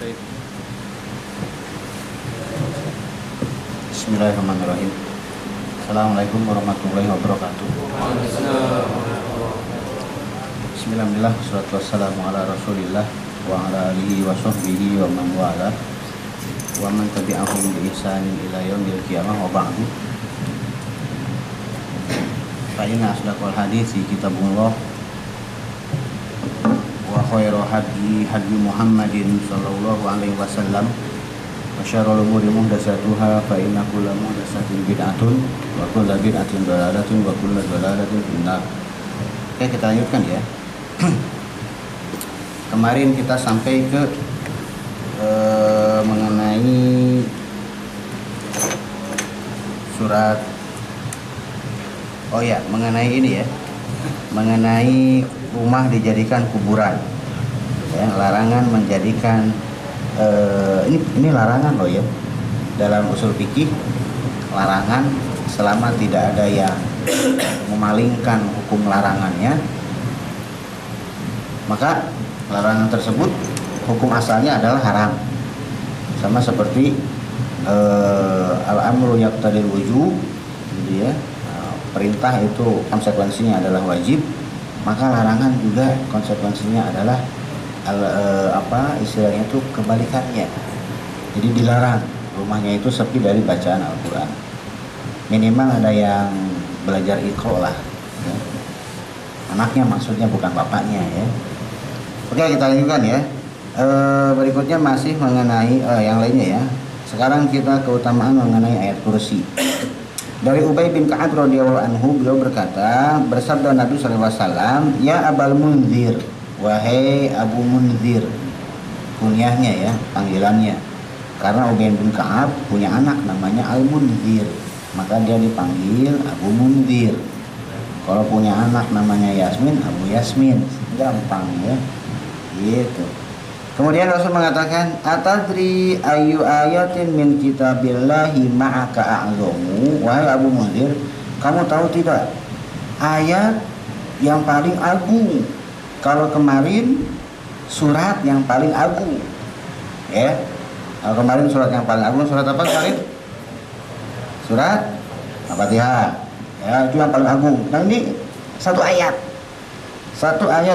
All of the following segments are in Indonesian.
Baik. Bismillahirrahmanirrahim. Assalamualaikum warahmatullahi wabarakatuh. Bismillah, wassalatu wassalamu ala rasulillah wa ala alihi wa sahbihi wa man wala wa man tabi'ahum bi ihsanin ila yaumil qiyamah wa ba'du. Fa inna asdaqal hadithi kitabullah wa khairu hadi Muhammadin sallallahu alaihi wasallam wa syarrul umuri muhdatsatuha fa inna kulla muhdatsatin bid'atun wa kullu bid'atin dhalalatin wa kullu dhalalatin finnar. Oke, kita lanjutkan ya. Kemarin kita sampai ke mengenai surat mengenai ini ya, mengenai rumah dijadikan kuburan ya, larangan menjadikan ini larangan loh ya, dalam usul fikih larangan selama tidak ada yang memalingkan hukum larangannya, maka larangan tersebut hukum asalnya adalah haram. Sama seperti al-amru yaqtadil wujub, gitu ya. Perintah itu konsekuensinya adalah wajib, maka larangan juga konsekuensinya adalah istilahnya itu kebalikannya. Jadi dilarang rumahnya itu sepi dari bacaan Al-Quran. Minimal ada yang belajar iqra lah ya. Anaknya maksudnya, bukan bapaknya ya. Oke, kita lanjutkan ya. Berikutnya masih mengenai yang lainnya ya. Sekarang kita keutamaan mengenai ayat kursi. Dari Ubay bin Ka'ab radhiyallahu anhu, beliau berkata, bersabda Nabi sallallahu alaihi wasallam, "Ya Abul Munzir, wahai Abu Munzir." Kunyahnya ya, panggilannya. Karena Ubay bin Ka'ab punya anak namanya Al-Munzir, maka dia dipanggil Abu Munzir. Kalau punya anak namanya Yasmin, Abu Yasmin. Gampang ya. Gitu. Kemudian Rasul mengatakan, "Atadri ayu ayatin min kitabillahi ma'aka a'zamu?" Wahai Abu Munzir, kamu tahu tidak ayat yang paling agung? Kalau kemarin surat yang paling agung ya. Kalau kemarin surat yang paling agung, surat apa kemarin? Surat Al-Fatihah. Ya, itu yang paling agung. Nah, ini satu ayat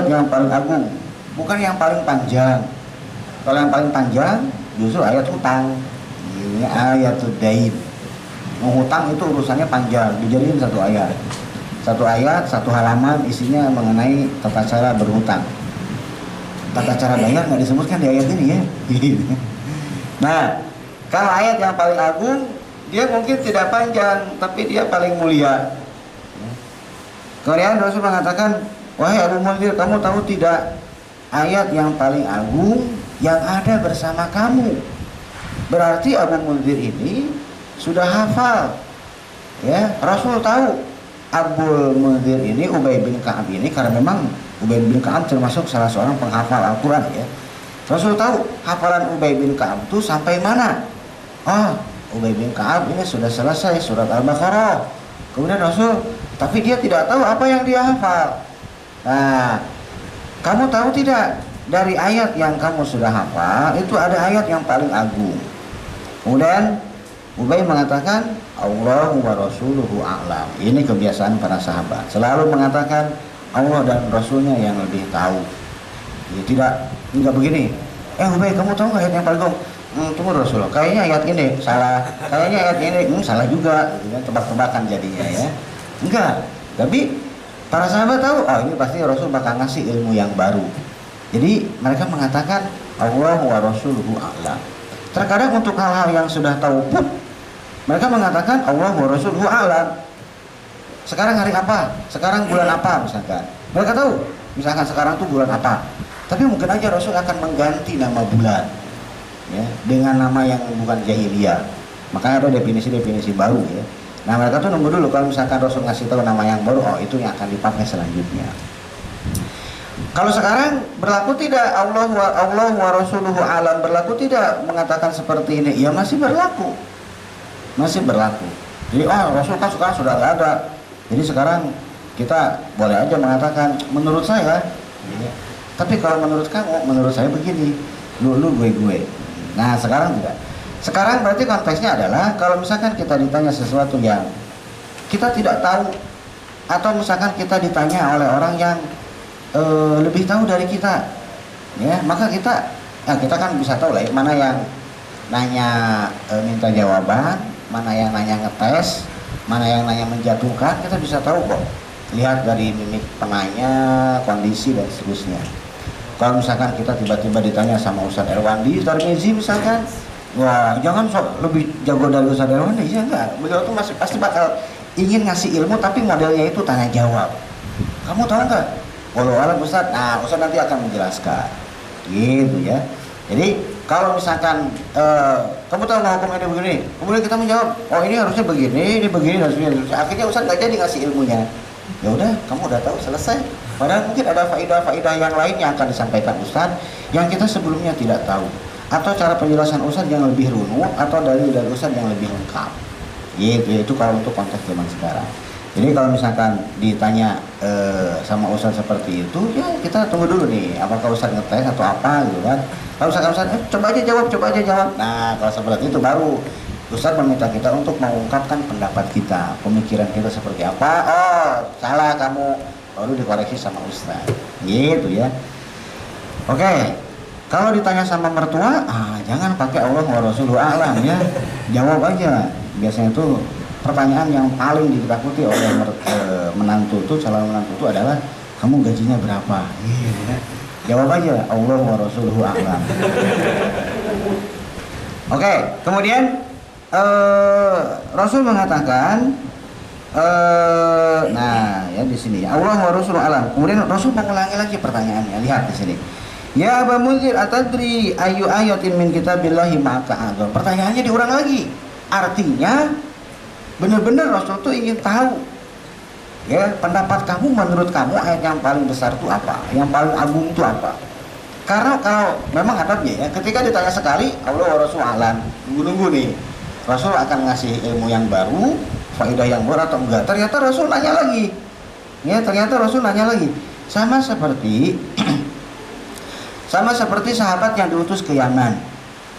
yang paling agung, bukan yang paling panjang. Kalau yang paling panjang justru ayat hutang. Ini ayat dain. Menghutang itu urusannya panjang, dijadiin satu ayat. Satu ayat, satu halaman isinya mengenai tata cara berhutang. Tata cara bayar nggak disebutkan di ayat ini ya. Nah, kalau ayat yang paling agung, dia mungkin tidak panjang, tapi dia paling mulia. Kemudian Rasul mengatakan, "Wahai Abu Munzir, kamu tahu tidak ayat yang paling agung yang ada bersama kamu?" Berarti Abu Munzir ini sudah hafal ya. Rasul tahu Abu Munzir ini, Ubay bin Ka'ab ini, karena memang Ubay bin Ka'ab termasuk salah seorang penghafal Al-Quran ya. Rasul tahu hafalan Ubay bin Ka'ab itu sampai mana. Ubay bin Ka'ab ini sudah selesai surat Al-Baqarah. Kemudian Rasul, tapi dia tidak tahu apa yang dia hafal. Nah, kamu tahu tidak, dari ayat yang kamu sudah hafal itu ada ayat yang paling agung. Kemudian Ubay mengatakan, Allahu wa rasuluhu a'lam. Ini kebiasaan para sahabat, selalu mengatakan Allah dan Rasulnya yang lebih tahu. Ya, tidak begini. Ubay, kamu tahu ayat yang paling agung? Tunggu Rasulullah, kayaknya ayat ini salah, kayaknya ayat ini salah juga, tebak-tebakan jadinya ya. Enggak, tapi para sahabat tahu, ini pasti Rasul bakal ngasih ilmu yang baru. Jadi mereka mengatakan Allah wa rasuluhu a'lam. Terkadang untuk hal-hal yang sudah tahu pun mereka mengatakan Allah wa rasuluhu a'lam. Sekarang hari apa? Sekarang bulan apa misalkan. Mereka tahu, misalkan sekarang tuh bulan apa. Tapi mungkin aja Rasul akan mengganti nama bulan ya, dengan nama yang bukan jahiliyah. Makanya ada definisi-definisi baru ya. Nah, mereka tuh nunggu dulu, kalau misalkan Rasul ngasih tahu nama yang baru, itu yang akan dipakai selanjutnya. Kalau sekarang berlaku tidak Allah wa rasuluhu alam, berlaku tidak mengatakan seperti ini? Ya masih berlaku. Jadi Rasul kan sekarang sudah nggak ada. Jadi sekarang kita boleh aja mengatakan menurut saya. Tapi kalau menurut kamu, menurut saya begini. lu gue. Nah sekarang tidak. Sekarang berarti konteksnya adalah kalau misalkan kita ditanya sesuatu yang kita tidak tahu, atau misalkan kita ditanya oleh orang yang lebih tahu dari kita, ya maka kita kan bisa tahu lah ya, mana yang nanya minta jawaban, mana yang nanya ngetes, mana yang nanya menjatuhkan, kita bisa tahu kok. Lihat dari mimik penanya, kondisi dan seterusnya. Kalau misalkan kita tiba-tiba ditanya sama Ustadz Erwandi Tarmizi misalkan, wah jangan sok lebih jago dari Ustadz Erwandi, ya enggak. Beliau tuh masih pasti bakal ingin ngasih ilmu, tapi modelnya itu tanya jawab. Kamu tahu nggak? Walau alam Ustadz, nah Ustadz nanti akan menjelaskan, gitu ya. Jadi kalau misalkan kamu tahu nah hukum ini begini, kemudian kita menjawab, oh ini harusnya begini, ini begini dan sebagainya. Akhirnya Ustadz nggak jadi ngasih ilmunya. Ya udah, kamu udah tahu, selesai. Padahal mungkin ada faedah-faedah yang lain yang akan disampaikan Ustadz yang kita sebelumnya tidak tahu, atau cara penjelasan Ustadz yang lebih runut, atau dari Ustadz yang lebih lengkap. Itu kalau untuk konteks zaman sekarang. Jadi kalau misalkan ditanya sama Ustadz seperti itu, ya kita tunggu dulu nih, apakah Ustadz ngetes atau apa gitu kan. Kalau misalkan Ustadz, coba aja jawab. Nah kalau seperti itu baru Ustadz meminta kita untuk mengungkapkan pendapat kita, pemikiran kita seperti apa. Oh salah kamu, baru dikoreksi sama Ustadz, gitu ya. Oke. Kalau ditanya sama mertua, jangan pakai Allah wa Rasuluhu a'lam ya, jawab aja. Biasanya itu pertanyaan yang paling ditakuti oleh menantu itu, calon menantu itu adalah kamu gajinya berapa? Jawab aja Allah wa Rasuluhu a'lam. Oke, kemudian Rasul mengatakan, nah ya di sini Allah wa Rasuluhu a'lam. Kemudian Rasul mengulangi lagi pertanyaannya. Lihat di sini. Ya Aba Munzir, atadri ayu ayatin min kitabillahi ma'aka adzam. Pertanyaannya diulang lagi. Artinya benar-benar Rasul itu ingin tahu, ya pendapat kamu, menurut kamu ayat yang paling besar itu apa, yang paling agung itu apa. Karena kalau memang adabnya ya, ketika ditanya sekali Allah wa Rasul alam, nunggu nih Rasul akan ngasih ilmu yang baru, faedah yang baru atau enggak. Ternyata Rasul nanya lagi, ya ternyata Rasul nanya lagi. Sama seperti sahabat yang diutus ke Yaman.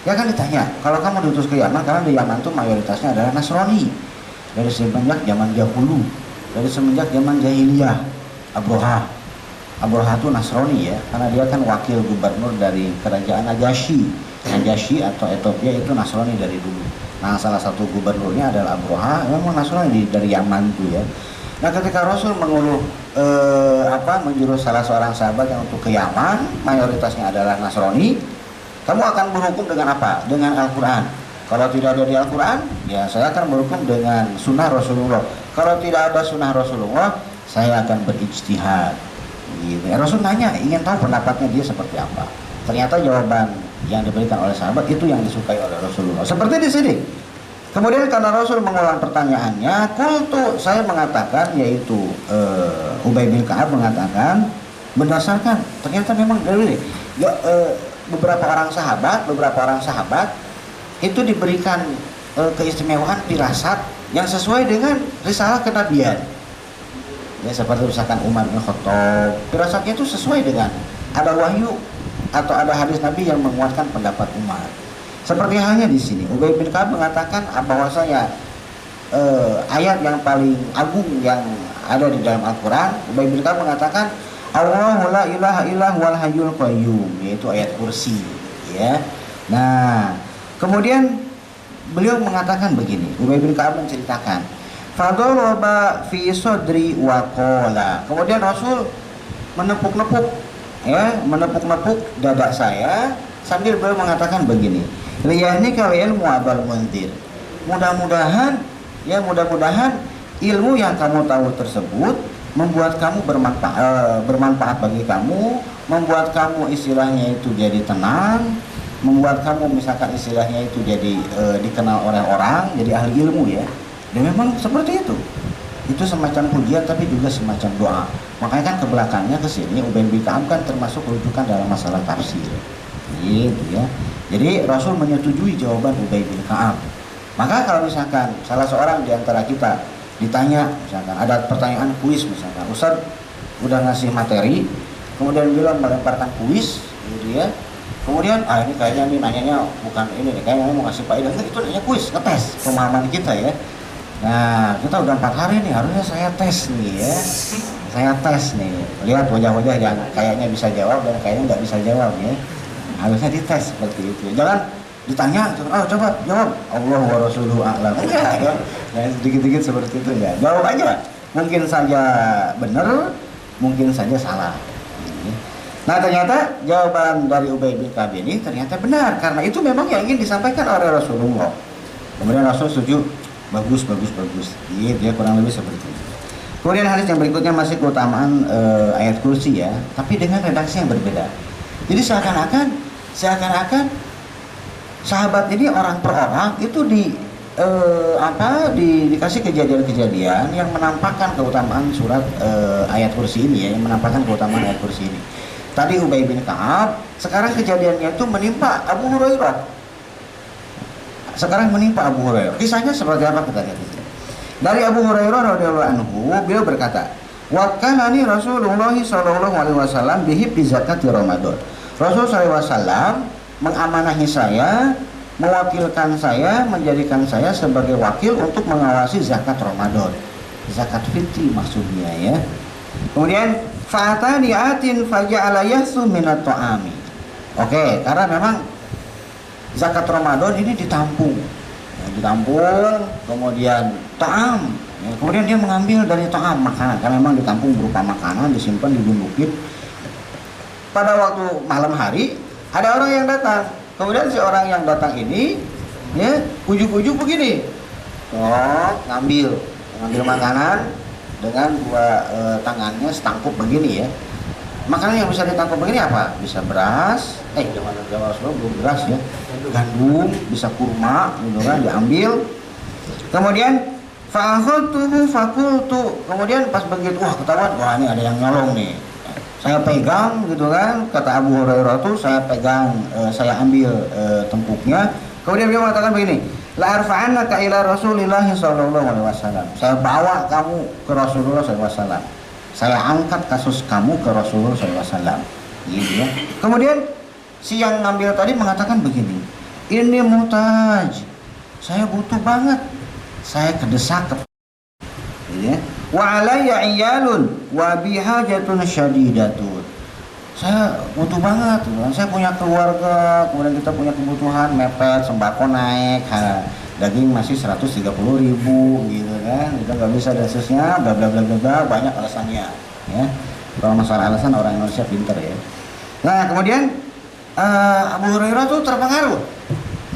Ya kan ditanya, kalau kamu diutus ke Yaman, karena di Yaman itu mayoritasnya adalah Nasrani. Dari semenjak zaman dahulu, dari semenjak zaman jahiliyah, Abroha itu Nasrani ya, karena dia kan wakil gubernur dari kerajaan Najasyi atau Ethiopia, itu Nasrani dari dulu. Nah salah satu gubernurnya adalah Abroha, memang Nasrani dari Yaman itu ya. Nah ketika Rasul menjurus salah seorang sahabat yang untuk ke Yaman, mayoritasnya adalah Nasrani, kamu akan berhukum dengan apa? Dengan Al-Quran. Kalau tidak ada di Al-Quran, ya saya akan berhukum dengan sunnah Rasulullah. Kalau tidak ada sunnah Rasulullah, saya akan berijtihad. Gitu. Rasul nanya, ingin tahu pendapatnya dia seperti apa. Ternyata jawaban yang diberikan oleh sahabat itu yang disukai oleh Rasulullah. Seperti di sini. Kemudian karena Rasul mengulang pertanyaannya, kultu, saya mengatakan, yaitu Ubay bin Ka'ab mengatakan, berdasarkan ternyata memang dari beberapa orang sahabat itu diberikan keistimewaan firasat yang sesuai dengan risalah kenabian. Ya seperti misalkan Umar bin Khattab, firasatnya itu sesuai dengan ada wahyu atau ada hadis Nabi yang menguatkan pendapat Umar. Seperti halnya di sini, Ubay bin Ka'ab mengatakan bahwasanya ayat yang paling agung yang ada di dalam Al-Quran, Ubay bin Ka'ab mengatakan Allahu la ilaha illa huwal hayyul qayyum, yaitu ayat kursi ya. Nah kemudian beliau mengatakan begini, Ubay bin Ka'ab menceritakan, fadharaba fi sadri wa qala. Kemudian Rasul menepuk-nepuk dada saya sambil beliau mengatakan begini, liyahnika ilmu Abal Munzir. Mudah-mudahan ilmu yang kamu tahu tersebut membuat kamu bermanfaat bagi kamu, membuat kamu istilahnya itu jadi tenang, membuat kamu misalkan istilahnya itu jadi dikenal oleh orang, jadi ahli ilmu ya. Dan memang seperti itu. Itu semacam pujian tapi juga semacam doa. Makanya kan ke belakangnya ke sini Ubay bin Ka'ab kan termasuk rujukan dalam masalah tafsir. Gitu ya. Jadi Rasul menyetujui jawaban Ubay bin Ka'ab. Maka kalau misalkan salah seorang di antara kita ditanya, misalkan ada pertanyaan kuis, misalkan Ustaz udah ngasih materi, kemudian beliau melemparkan kuis, gitu ya, Kemudian ini kayaknya nih nanyanya bukan ini nih, kayaknya mau ngasih faedah. Itu nanya kuis, ngetes pemahaman kita ya. Nah, kita udah 4 hari nih, harusnya saya tes nih ya. Saya tes nih, lihat wajah-wajah yang kayaknya bisa jawab dan kayaknya nggak bisa jawab ya. Harusnya dites seperti itu. Jangan ditanya, coba jawab. Allah wa rasuluhu a'lam. Enggak ya. Nah, sedikit-sedikit seperti itu ya. Jawab aja. Mungkin saja benar, mungkin saja salah. Nah, ternyata jawaban dari Ubay bin Ka'ab ini ternyata benar, karena itu memang yang ingin disampaikan oleh Rasulullah. Kemudian Rasul setuju, bagus. Gitu ya, kurang lebih seperti itu. Kemudian hadis yang berikutnya masih keutamaan ayat kursi ya, tapi dengan redaksi yang berbeda. Jadi seakan-akan sahabat ini orang per orang itu dikasih kejadian-kejadian yang menampakkan keutamaan surat ayat kursi ini ya, yang menampakkan keutamaan ayat kursi ini. Tadi Ubay bin Ka'ab, sekarang kejadiannya itu menimpa Abu Hurairah. Sekarang menimpa Abu Hurairah. Kisahnya seperti apa kita lihat itu. Dari Abu Hurairah radhiyallahu anhu, beliau berkata, "Wa kanani Rasulullah sallallahu alaihi wasallam bihib bi zakati Ramadan." Rasul sallallahu alaihi wasallam mengamanahi saya, mewakilkan saya, menjadikan saya sebagai wakil untuk mengawasi zakat Ramadan. Zakat fitri maksudnya ya. Kemudian fa'atani atin faja'ala yahsu minat ta'ami. Oke, karena memang zakat Ramadan ini ditampung, kemudian ta'am, ya, kemudian dia mengambil dari ta'am makanan, karena memang ditampung berupa makanan, disimpan di bukit. Pada waktu malam hari ada orang yang datang, kemudian si orang yang datang ini ya ujuk-ujuk begini, ngambil makanan dengan dua tangannya setangkup begini ya. Makanan yang bisa ditangkap begini apa? Bisa beras, zaman Rasulullah belum beras ya, gandum, bisa kurma, gitu kan, diambil. Kemudian fa'akhadtuhu fakultu, kemudian pas begitu ketahuan, ini ada yang nyolong nih. Saya pegang gitu kan, kata Abu Hurairah tuh saya pegang, saya ambil tempuknya. Kemudian dia mengatakan begini, la arfa'annaka ila Rasulillah sallallahu alaihi wasallam. Saya bawa kamu ke Rasulullah sallallahu alaihi wasallam. Saya angkat kasus kamu ke Rasulullah SAW. Gitu ya. Kemudian si yang ngambil tadi mengatakan begini, ini muhtaj, saya butuh banget, saya kedesak. Gitu ya. Wa alayya iyalun wa bihajatun syadidatun. Saya butuh banget, saya punya keluarga, kemudian kita punya kebutuhan, mepet, sembako naik, daging masih 130.000 gitu kan, kita nggak bisa dasarnya, bla bla bla bla, banyak alasannya ya. Kalau masalah alasan orang Indonesia pinter ya. Nah kemudian Abu Hurairah tuh terpengaruh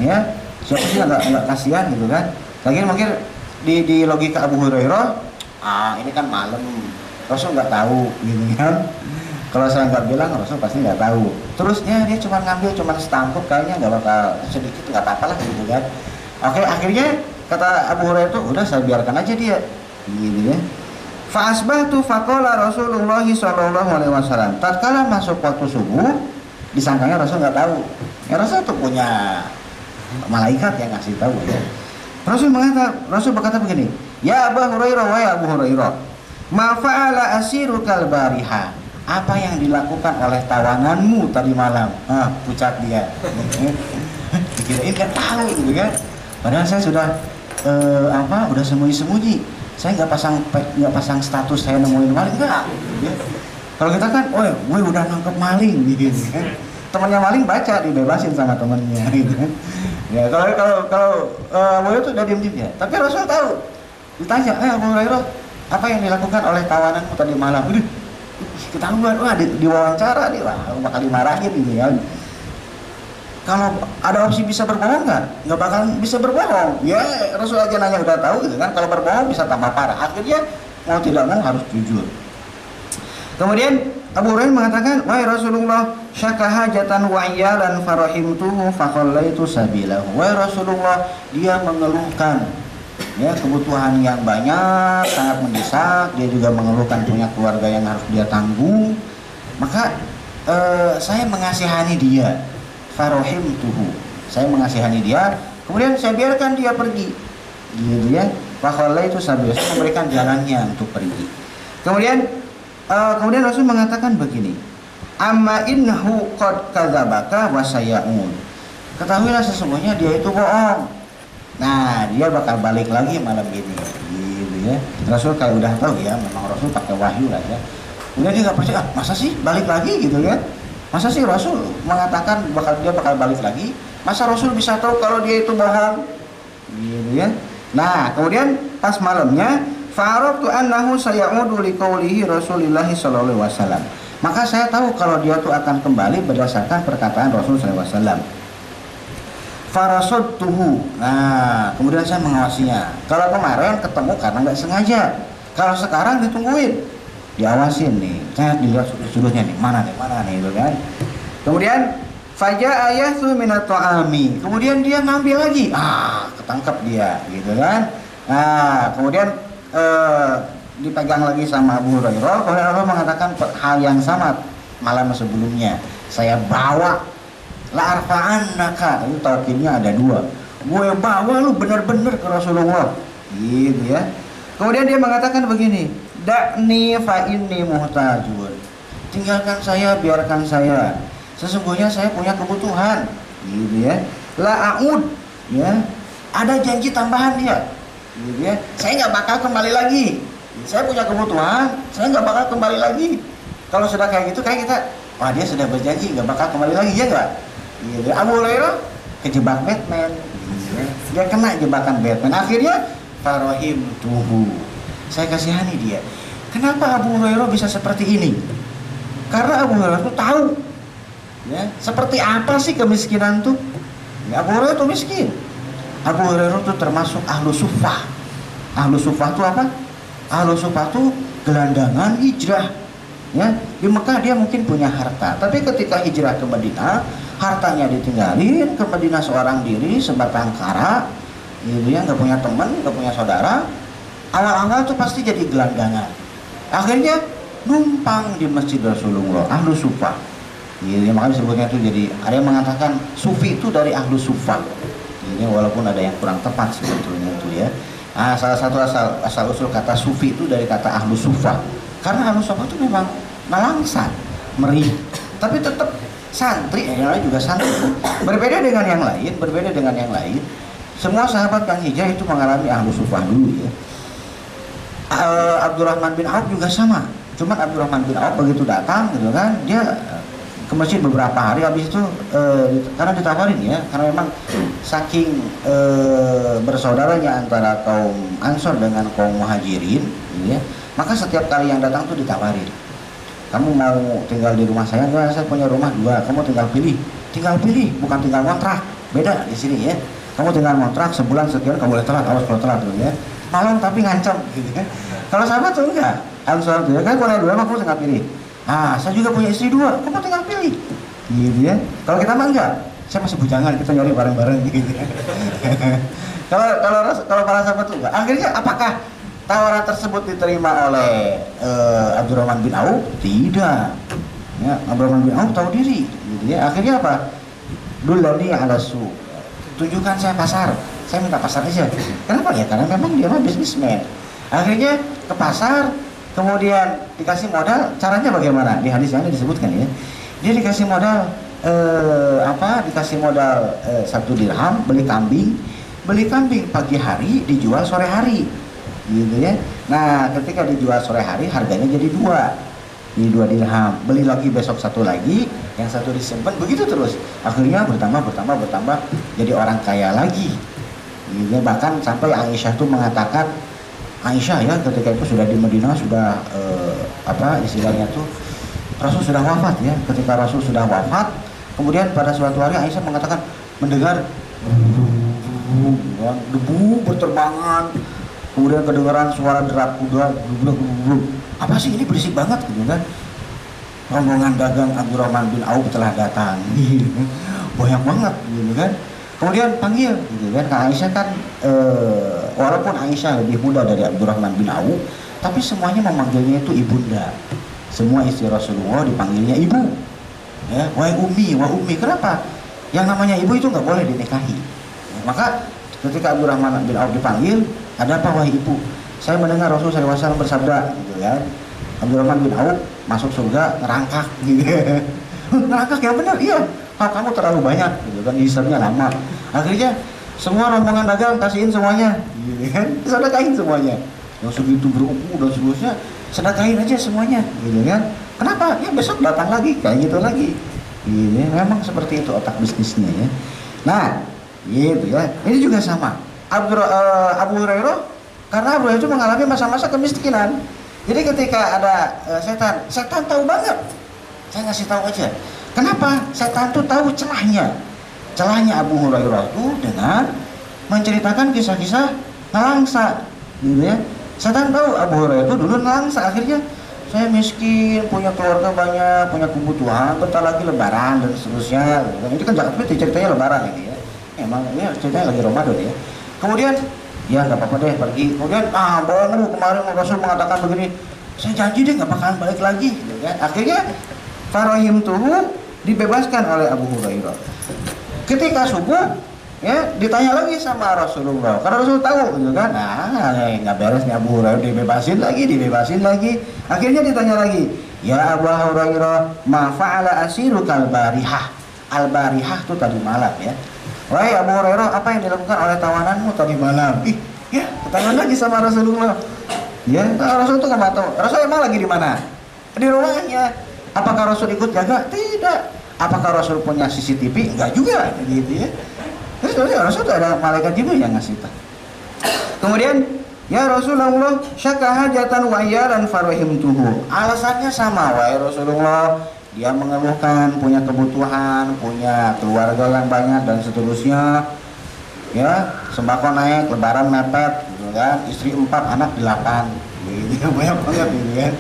ya, siapa sih nggak kasihan gitu kan. Lagi mungkin di logika Abu Hurairah, ini kan malam, Rasul nggak tahu gitu kan. Kalau saya nggak bilang, Rasul pasti nggak tahu. Terusnya dia cuma ngambil cuma setangkup, kayaknya nggak bakal sedikit, nggak apa-apa lah gitu kan. Oke, akhirnya kata Abu Hurairah itu udah saya biarkan aja dia, gitu ya. Fa'asbahtu faqala Rasulullah sallallahu alaihi wasallam. Tatkala masuk waktu subuh, disangkanya Rasul nggak tahu. Ya Rasul tuh punya malaikat yang ngasih tahu ya. Rasul berkata begini, ya Abu Hurairah, wahai Abu Hurairah, ma fa'ala asirukal bariha. Apa yang dilakukan oleh tawananmu tadi malam? Pucat dia. Dikirain kan tahu gitu kan. Padahal saya sudah udah sembunyi-sembunyi. Saya nggak pasang status saya nemuin maling, enggak. Ya. Kalau kita kan, gue udah nangkep maling gitu kan. Temannya maling baca dibebasin sama temannya gitu kan. Ya kalau Abu itu udah diem ya. Tapi Rasul tahu. Ditanya, Abu Hurairah, apa yang dilakukan oleh tawananmu tadi malam? Ketahuan, diwawancara nih, bakal dimarahin gitu ya. Kalau ada opsi bisa berbohong nggak bakal bisa berbohong. Ya Rasul aja nanya udah tahu gitu kan. Kalau berbohong bisa tambah parah. Akhirnya mau tidak mau harus jujur. Kemudian Abu Hurairah mengatakan, wahai Rasulullah, syaka hajatan wa iyalan farahimtuhu faqallaitu sabilahu. Wahai Rasulullah, dia mengeluhkan ya kebutuhan yang banyak, sangat mendesak. Dia juga mengeluhkan punya keluarga yang harus dia tanggung. Maka saya mengasihani dia. Farohimtuhu, saya mengasihani dia, kemudian saya biarkan dia pergi, gitu ya. Faqallaitu sabilahu, saya memberikan jalannya untuk pergi. Kemudian Rasul mengatakan begini, amma innahu qad kadzabaka wa saya'ud. Ketahuilah sesungguhnya dia itu bohong. Nah, dia bakal balik lagi malam ini. Gitu ya. Rasul kalau udah tahu ya, memang Rasul pakai wahyu lah ya. Kemudian dia nggak percaya, masa sih balik lagi gitu ya? Masa sih Rasul mengatakan dia bakal balik lagi? Masa Rasul bisa tahu kalau dia itu bohong? Gitu ya. Nah, kemudian pas malamnya, fa'araftu annahu sayaudu liqaulihi Rasulillah sallallahu alaihi wasallam. Maka saya tahu kalau dia tuh akan kembali berdasarkan perkataan Rasul sallallahu alaihi wasallam. Farasodtuhu. Nah, kemudian saya mengawasinya. Kalau kemarin ketemu karena nggak sengaja. Kalau sekarang ditungguin, diawasin nih. Saya dilihat sudutnya nih, mana nih, gitu kan. Kemudian faja ayathu minat ta'ami. Kemudian dia ngambil lagi. Ketangkep dia, gitu kan. Nah, kemudian dipegang lagi sama Abu Hurairah. Kemudian Allah mengatakan hal yang sama malam sebelumnya. Saya bawa la arfa'annaka, itu taukidnya ada dua. Gue bawa lu benar-benar ke Rasulullah, gitu ya. Kemudian dia mengatakan begini, dakni fa inni muhtajun. Tinggalkan saya, biarkan saya. Sesungguhnya saya punya kebutuhan, gitu ya. La a'ud, ya. Ada janji tambahan dia, gitu ya. Saya nggak bakal kembali lagi. Saya punya kebutuhan, saya nggak bakal kembali lagi. Kalau sudah kayak gitu, kayak kita, wah dia sudah berjanji nggak bakal kembali lagi, ya nggak? Gitu. Abu Hurairah kejebak Batman, gitu. Dia kena jebakan Batman. Akhirnya Farohim tuhu, saya kasihani dia. Kenapa Abu Hurairah bisa seperti ini? Karena Abu Hurairah tuh tahu, ya, seperti apa sih kemiskinan tuh. Ya, Abu Hurairah tuh miskin. Abu Hurairah tuh termasuk ahlu sufah. Ahlu sufah tuh apa? Ahlu sufah tuh gelandangan hijrah. Ya, di Mekah dia mungkin punya harta, tapi ketika hijrah ke Madinah, hartanya ditinggalin, ke Madinah seorang diri, sebatang kara, gitu ya, nggak punya teman, nggak punya saudara. Awal-awal tuh pasti jadi gelandangan. Akhirnya numpang di Masjid Rasulullah, ahlu sufah. Gitu ya, makanya disebutnya itu jadi, ada yang mengatakan sufi itu dari ahlu sufah. Ini walaupun ada yang kurang tepat sebetulnya itu ya. Nah, salah satu asal usul kata sufi itu dari kata ahlu sufah. Karena ahlu sufah itu memang melangsan, merih, tapi tetap santri, yang lain juga santri. Berbeda dengan yang lain. Semua sahabat yang hijrah itu mengalami ahlu sufah dulu ya. Abdurrahman bin Auf juga sama. Cuman Abdurrahman bin Auf begitu datang, gitu kan, dia ke masjid beberapa hari, habis itu karena ditawarin ya, karena memang saking bersaudaranya antara kaum Ansor dengan kaum Muhajirin, gitu ya. Maka setiap kali yang datang tuh ditawarin, kamu mau tinggal di rumah saya? Enggak, saya punya rumah 2, kamu tinggal pilih, bukan tinggal kontrak, beda di sini ya. Kamu tinggal kontrak sebulan sekian, kamu boleh telat, awas kalau telat tuh ya. Malam tapi ngancam, gitu ya. Kalau sahabat tuh enggak, Ansor tuh ya, kan punya 2, kamu tinggal pilih. Saya juga punya istri 2, kamu tinggal pilih, gitu ya. Kalau kita mah enggak, saya masih bujangan, kita nyari bareng-bareng, gitu ya. Kalau para sahabat tuh enggak. Akhirnya apakah tawaran tersebut diterima oleh Abdurrahman bin Auf? Tidak. Ya, Abdurrahman bin Auf tahu diri, gitu ya. Akhirnya apa? Dulani ala su. Tunjukkan saya pasar. Saya minta pasar aja. Kenapa ya? Karena memang dia mah bisnismen. Akhirnya ke pasar, kemudian dikasih modal. Caranya bagaimana? Di hadis yang disebutkan ya. Dia dikasih modal dikasih modal 1 dirham, beli kambing pagi hari, dijual sore hari, gitu ya. Nah, ketika dijual sore hari harganya jadi 2 dirham, beli lagi besok 1 lagi, yang 1 disimpan, begitu terus. Akhirnya bertambah jadi orang kaya lagi, gitu ya. Bahkan sampai Aisyah tuh mengatakan, Aisyah ya ketika itu sudah di Madinah, sudah istilahnya tuh Rasul sudah wafat ya. Ketika Rasul sudah wafat, kemudian pada suatu hari Aisyah mengatakan mendengar debu berterbangan, kemudian kedengaran suara derap kuda, apa sih ini berisik banget, gitu kan. Rombongan dagang Abdurrahman bin Auf telah datang, banyak banget, gitu kan. Kemudian panggil, gitu kan. Aisyah kan walaupun Aisyah lebih muda dari Abdurrahman bin Auf, tapi semuanya memanggilnya itu ibunda. Semua istri Rasulullah dipanggilnya ibu, ya, wahai ummi. Kenapa? Yang namanya ibu itu nggak boleh dinikahi. Maka ketika Abdurrahman bin Auf dipanggil, ada apa wahai ibu? Saya mendengar Rasul SAW bersabda, gitu ya. Abdurrahman bin Auf masuk surga ngerangkak gitu. Ngerangkak yang benar, iya. Kamu terlalu banyak gitu kan, hisabnya lama. Akhirnya semua rombongan dagang kasihin semuanya gitu kan, sedekahin semuanya. Yang segitu beruku dan seterusnya sedekahin aja semuanya gitu kan. Kenapa? Ya besok datang lagi kayak gitu lagi. Ini memang seperti itu otak bisnisnya ya. Nah, gitu ya. Ini juga sama. Abu Hurairah, karena Abu Hurairah itu mengalami masa-masa kemiskinan. Jadi ketika ada setan tahu banget. Saya ngasih tahu aja. Kenapa? Setan tuh tahu celahnya. Celahnya Abu Hurairah itu dengan menceritakan kisah-kisah nelangsa, gitu ya. Setan tahu Abu Hurairah itu dulu nelangsa, akhirnya saya miskin, punya keluarga banyak, punya kebutuhan, bentar lagi lebaran dan seterusnya. Ini kan Jakarta ceritanya lebaran ini ya. Emang ini ceritanya lagi Ramadan ya. Kemudian ya nggak apa-apa deh pergi. Kemudian baru kemarin Rasul mengatakan begini, saya janji deh nggak bakalan balik lagi. Gitu ya. Akhirnya Farahim tuh dibebaskan oleh Abu Hurairah. Ketika subuh ya ditanya lagi sama Rasulullah, karena Rasul tahu gitu kan, nggak beres nih Abu Hurairah, dibebasin lagi. Akhirnya ditanya lagi, ya Abu Hurairah, ma fa'ala asirukal barihah. Al-barihah itu tadi malam ya. Wahai Abu Hurairah, apa yang dilakukan oleh tawananmu tadi malam? Ya, bertanya lagi sama Rasulullah. Ya, Rasul itu nggak tahu. Rasul emang lagi di mana? Di rumahnya. Apakah Rasul ikut jaga? Tidak. Apakah Rasul punya CCTV? Enggak juga, gitu ya. Terus Rasul itu ada malaikat Jibril yang ngasih tahu. Kemudian, ya Rasulullah, syaka hajatan wa iyaran farahimtuhu. Alasannya sama, wahai Rasulullah, dia mengeluhkan punya kebutuhan, punya keluarga yang banyak dan seterusnya. Ya, sembako naik, lebaran mepet, gitu kan. Istri 4, anak 8. Gitu, banyak banget gitu kan.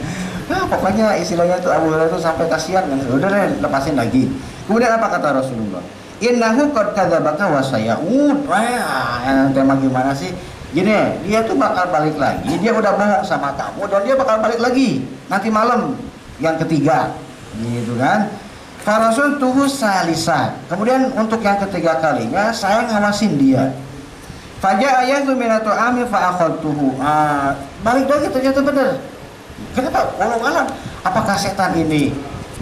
Nah, pokoknya istilahnya itu Abu Hurairah itu sampai kasihan kan. Udah deh, lepasin lagi. Kemudian apa kata Rasulullah? Innahu qad kadzabaka wa sayyaud. Wah, tema gimana sih? Gini, dia tuh bakal balik lagi. Dia udah bohong sama kamu dan dia bakal balik lagi nanti malam yang ketiga. Gitu kan? Farasul tuhu salisa. Kemudian untuk yang ketiga kalinya saya ngawasin dia. Faja ayatu minatu ami fa akhadtuhu. Balik lagi ternyata benar. Kenapa? Walau alam. Apakah setan ini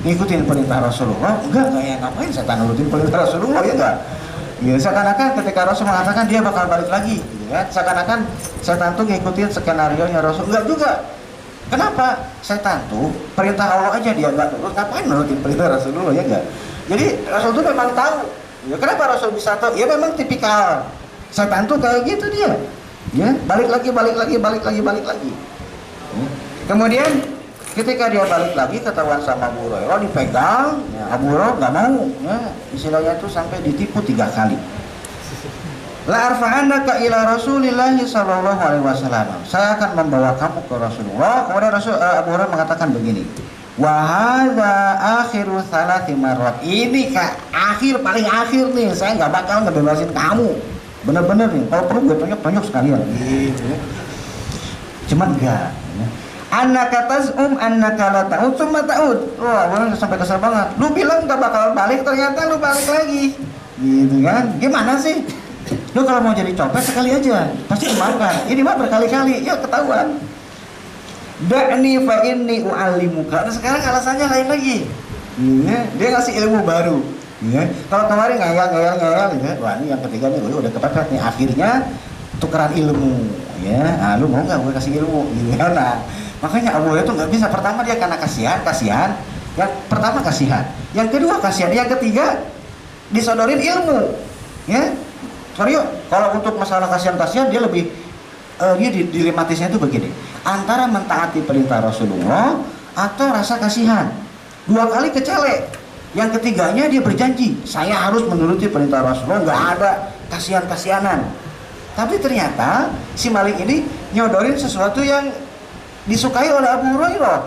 ngikutin perintah Rasulullah? Enggak ya, ngapain setan nurutin perintah Rasulullah, ya enggak? Ya seakan-akan ketika Rasul mengatakan dia bakal balik lagi, gitu ya. Seakan-akan setan tuh ngikutin skenario-nya Rasul. Enggak juga. Kenapa? Setan tuh perintah Allah aja dia enggak nurut, ngapain nurutin perintah Rasulullah, ya enggak? Jadi Rasul tuh memang tahu. Ya kenapa Rasul bisa tahu? Ya memang tipikal setan tuh kayak gitu dia. Ya, balik lagi. Ya. Kemudian ketika dia balik lagi ketahuan sama Abu Hurairah, dipegang, ya, Abu Hurairah nggak mau, ya, istilahnya itu sampai ditipu 3 kali. La arfa'annaka ila Rasulillah sallallahu alaihi wasallam. Saya akan membawa kamu ke Rasulullah. Kemudian Abu Hurairah mengatakan begini. Wa hadza akhiru salati marrat. Ini paling akhir nih. Saya nggak bakal ngebebasin kamu. Bener-bener nih. Kalau perlu gue tonjok sekalian. Gitu. Cuman enggak. Ya. Annaka tas'um annaka la ta'ud tsumma ta'ud. Wah, orang sampai kesel banget. Lu bilang gak bakal balik, ternyata lu balik lagi. Gitu kan? Gimana sih? Lu kalau mau jadi copet sekali aja, pasti dimakan. Ini mah berkali-kali, ya ketahuan. Da'ni fa inni u'allimuka. Nah, sekarang alasannya lain lagi. Ya, dia ngasih ilmu baru. Ya. Kalau kemarin ngayal ya. Wah, ini yang ketiga nih, udah kepepet nih. Akhirnya tukeran ilmu. Ya, lu mau nggak gue kasih ilmu? Gitu kan? Nah, makanya Abu Hurairah itu nggak bisa. Pertama dia karena kasihan. Yang pertama kasihan. Yang kedua kasihan. Yang ketiga disodorin ilmu. Ya, sorry yuk. Kalau untuk masalah kasihan dia lebih dia dilematisnya itu begini. Antara mentaati perintah Rasulullah atau rasa kasihan. 2 kali kecelek. Yang ketiganya dia berjanji, saya harus menuruti perintah Rasulullah. Nggak ada kasihan-kasihanan. Tapi ternyata si maling ini nyodorin sesuatu yang disukai oleh Abu Hurairah.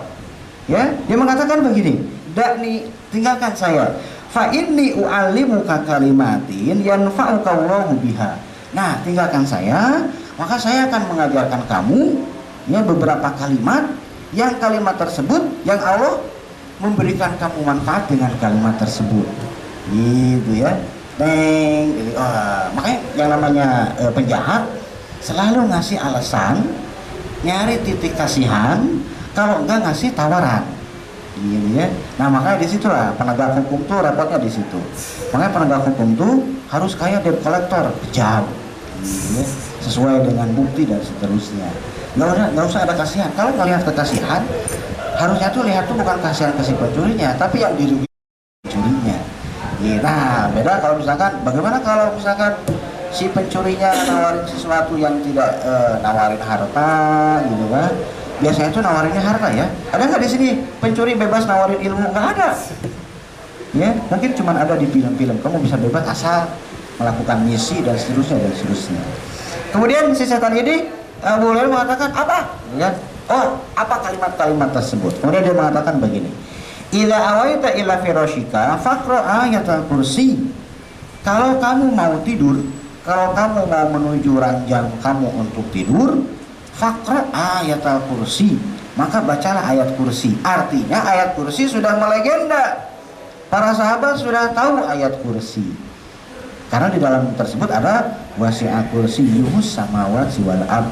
Ya, dia mengatakan begini, "Dakni, tinggalkan saya. Fa inni u'allimuka kalimatin yanfa'uka Allahu biha." Nah, tinggalkan saya, maka saya akan mengajarkan kamu ya beberapa kalimat yang kalimat tersebut yang Allah memberikan kamu manfaat dengan kalimat tersebut. Gitu ya. Jadi, makanya yang namanya penjahat selalu ngasih alasan, nyari titik kasihan, kalau enggak ngasih tawaran. gitu ya. Nah makanya disitulah penegak hukum tuh repotnya di situ. Makanya penegak hukum tuh harus kayak debt collector, kejam, gitu ya, sesuai dengan bukti dan seterusnya. Nggak usah ada kasihan. Kalau ngelihat kekasihan, harusnya tuh lihat tuh bukan kasihan ke si pencurinya, tapi yang dirugikan pencurinya. Nah beda kalau misalkan, bagaimana kalau misalkan si pencurinya nawarin sesuatu yang tidak nawarin harta, gitu kan? Biasanya tuh nawarinnya harta ya. Ada nggak di sini pencuri bebas nawarin ilmu? Nggak ada. Ya, mungkin cuma ada di film-film. Kamu bisa bebas asal melakukan misi dan seterusnya dan seterusnya. Kemudian si setan ini Abu Hurairah mengatakan apa? Ya, oh apa kalimat-kalimat tersebut? Kemudian dia mengatakan begini. Ila awaita ila firashika faqra ayatul kursi. Kalau kamu mau tidur, kalau kamu mau menuju ranjang kamu untuk tidur, faqra ayatul kursi, maka bacalah ayat kursi. Artinya ayat kursi sudah melegenda. Para sahabat sudah tahu ayat kursi. Karena di dalam tersebut ada wasi'a kursiyyuhus samawati wal ard.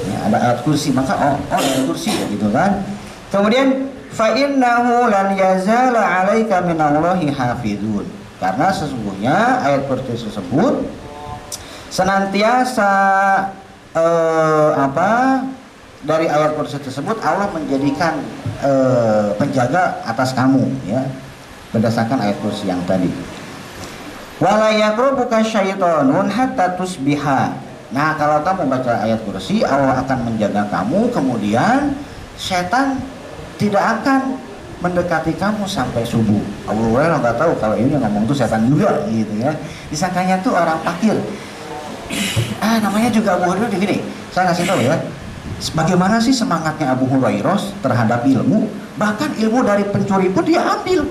Ya, ada ayat kursi, maka ayat kursi gitu kan. Kemudian fa innahu lan yazala 'alaika minallahi hafizun. Karena sesungguhnya ayat kursi tersebut senantiasa dari ayat kursi tersebut Allah menjadikan penjaga atas kamu ya, berdasarkan ayat kursi yang tadi. Wala yaqrubuka syaitonun hatta tusbiha. Nah, kalau kamu baca ayat kursi, Allah akan menjaga kamu, kemudian setan tidak akan mendekati kamu sampai subuh. Abu Hurairah nggak tahu kalau ini ngomong tuh setan juga gitu ya. Disangkanya tuh orang fakir. Namanya juga Abu Hurairah begini. Saya ngasih tahu ya. Bagaimana sih semangatnya Abu Hurairah terhadap ilmu? Bahkan ilmu dari pencuri pun dia ambil.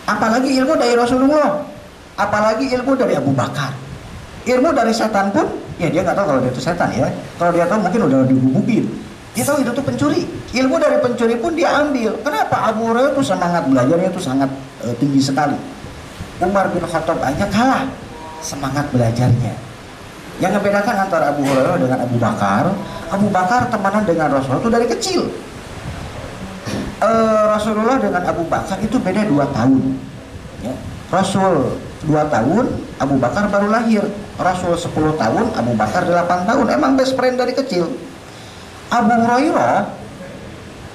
Apalagi ilmu dari Rasulullah. Apalagi ilmu dari Abu Bakar. Ilmu dari setan pun, ya dia nggak tahu kalau dia itu setan ya. Kalau dia tahu mungkin udah digubukin. Dia tahu itu tuh pencuri. Ilmu dari pencuri pun dia ambil. Kenapa? Abu Hurairah itu semangat belajarnya itu sangat tinggi sekali. Umar bin Khattab aja kalah semangat belajarnya. Yang membedakan antara Abu Hurairah dengan Abu Bakar temenan dengan Rasulullah itu dari kecil. Rasulullah dengan Abu Bakar itu beda 2 tahun. Ya. Rasul 2 tahun, Abu Bakar baru lahir. Rasul 10 tahun, Abu Bakar 8 tahun. Emang best friend dari kecil. Abu Hurairah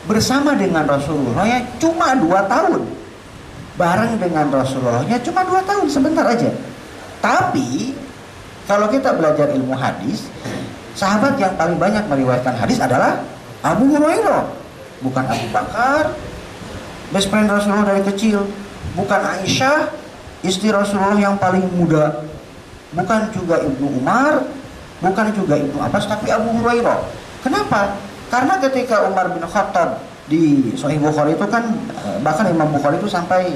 bersama dengan Rasulullah ya cuma 2 tahun. Bareng dengan Rasulullahnya cuma 2 tahun, sebentar aja. Tapi kalau kita belajar ilmu hadis, sahabat yang paling banyak meriwayatkan hadis adalah Abu Hurairah, bukan Abu Bakar, best friend Rasulullah dari kecil, bukan Aisyah, istri Rasulullah yang paling muda, bukan juga Ibnu Umar, bukan juga Ibnu Abbas, tapi Abu Hurairah. Kenapa? Karena ketika Umar bin Khattab di Sahih Bukhari itu kan, bahkan Imam Bukhari itu sampai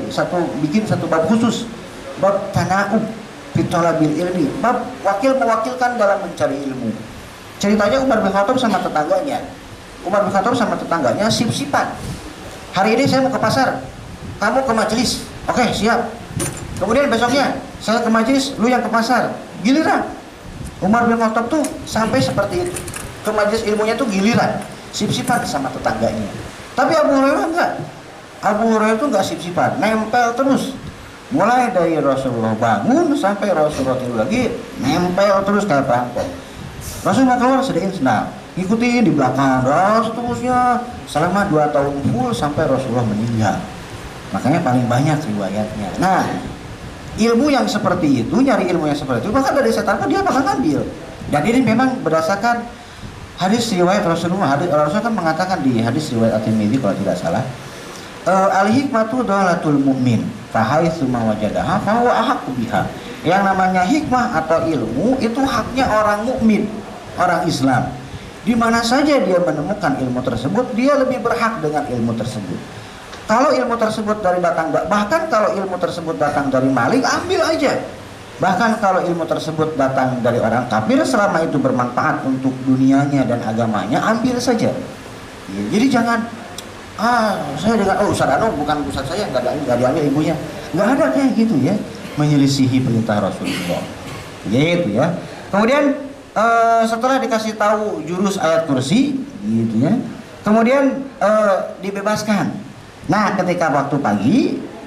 bikin satu bab khusus, bab tana'ub fitolabil ilmi, bab mewakilkan dalam mencari ilmu. Ceritanya Umar bin Khattab sama tetangganya sip-sipan. Hari ini saya mau ke pasar, kamu ke majelis. Oke, siap. Kemudian besoknya saya ke majelis, lu yang ke pasar. Giliran. Umar bin Khattab tuh sampai seperti itu. Ke majelis ilmunya tuh giliran, sip-sipan sama tetangganya. Tapi Abu Hurairah enggak. Abu Hurairah tuh enggak sip-sipan, nempel terus. Mulai dari Rasulullah bangun sampai Rasulullah tidur lagi, nempel terus kayak perangkap. Rasulullah keluar sediain sendal, ikutin di belakang, seterusnya selama 2 tahun full sampai Rasulullah meninggal. Makanya paling banyak riwayatnya. Nah, ilmu yang seperti itu, nyari ilmu yang seperti itu, bahkan dari setan pun dia bakal ngambil. Dan ini memang berdasarkan hadis riwayat Rasulullah. Rasulullah kan mengatakan di hadis riwayat At-Tirmidzi kalau tidak salah, al-hikmatu dhalatul mu'min fahaitsu ma wajadaha fa huwa ahaqqu biha. Yang namanya hikmah atau ilmu itu haknya orang mukmin, orang Islam. Di mana saja dia menemukan ilmu tersebut, dia lebih berhak dengan ilmu tersebut. Kalau ilmu tersebut bahkan kalau ilmu tersebut datang dari maling, ambil aja. Bahkan kalau ilmu tersebut datang dari orang kafir, selama itu bermanfaat untuk dunianya dan agamanya, ambil saja. Ya, jadi jangan saya dengan Ustaz Anu bukan Ustaz saya, nggak diambil ilmunya. Nggak ada kayak gitu ya, menyelisihi perintah Rasulullah. Gitu ya. Kemudian setelah dikasih tahu jurus ayat kursi, gitu ya. Kemudian dibebaskan. Nah, ketika waktu pagi,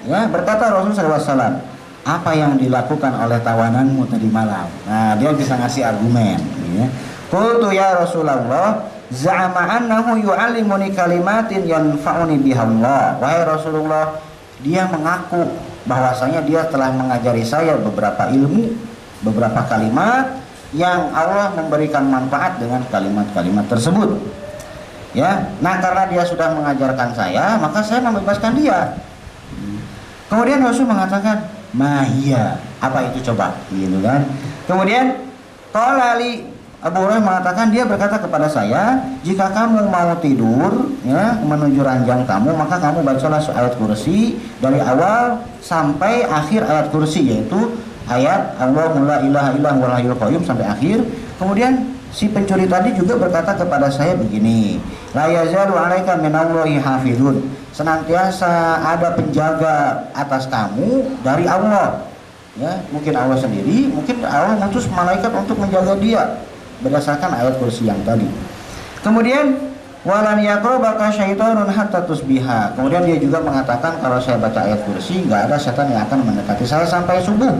ya berkata Rasulullah SAW, apa yang dilakukan oleh tawananmu tadi malam? Nah, dia bisa ngasih argumen. Ya. Qultu ya Rasulullah, za'ama annahu yu'allimuni kalimatin yanfa'uni biha Allah. Wahai Rasulullah, dia mengaku bahwasanya dia telah mengajari saya beberapa ilmu, beberapa kalimat yang Allah memberikan manfaat dengan kalimat-kalimat tersebut. Ya, nah karena dia sudah mengajarkan saya, maka saya membebaskan dia. Kemudian Rasul mengatakan, mahia, apa itu coba, gitu kan? Kemudian qalali, Abu Hurairah mengatakan, dia berkata kepada saya, jika kamu mau tidur, ya, menuju ranjang kamu, maka kamu bacalah ayat kursi dari awal sampai akhir ayat kursi, yaitu ayat Allahu la ilaha illa huwal hayyul qayyum sampai akhir. Kemudian si pencuri tadi juga berkata kepada saya begini, la yazalu 'alaika minallahi hafizun, senantiasa ada penjaga atas kamu dari Allah. Ya, mungkin Allah sendiri, mungkin Allah mengutus malaikat untuk menjaga dia berdasarkan ayat kursi yang tadi. Kemudian walan yaqrabaka syaitonun hatta tusbiha. Kemudian dia juga mengatakan kalau saya baca ayat kursi nggak ada setan yang akan mendekati saya sampai subuh.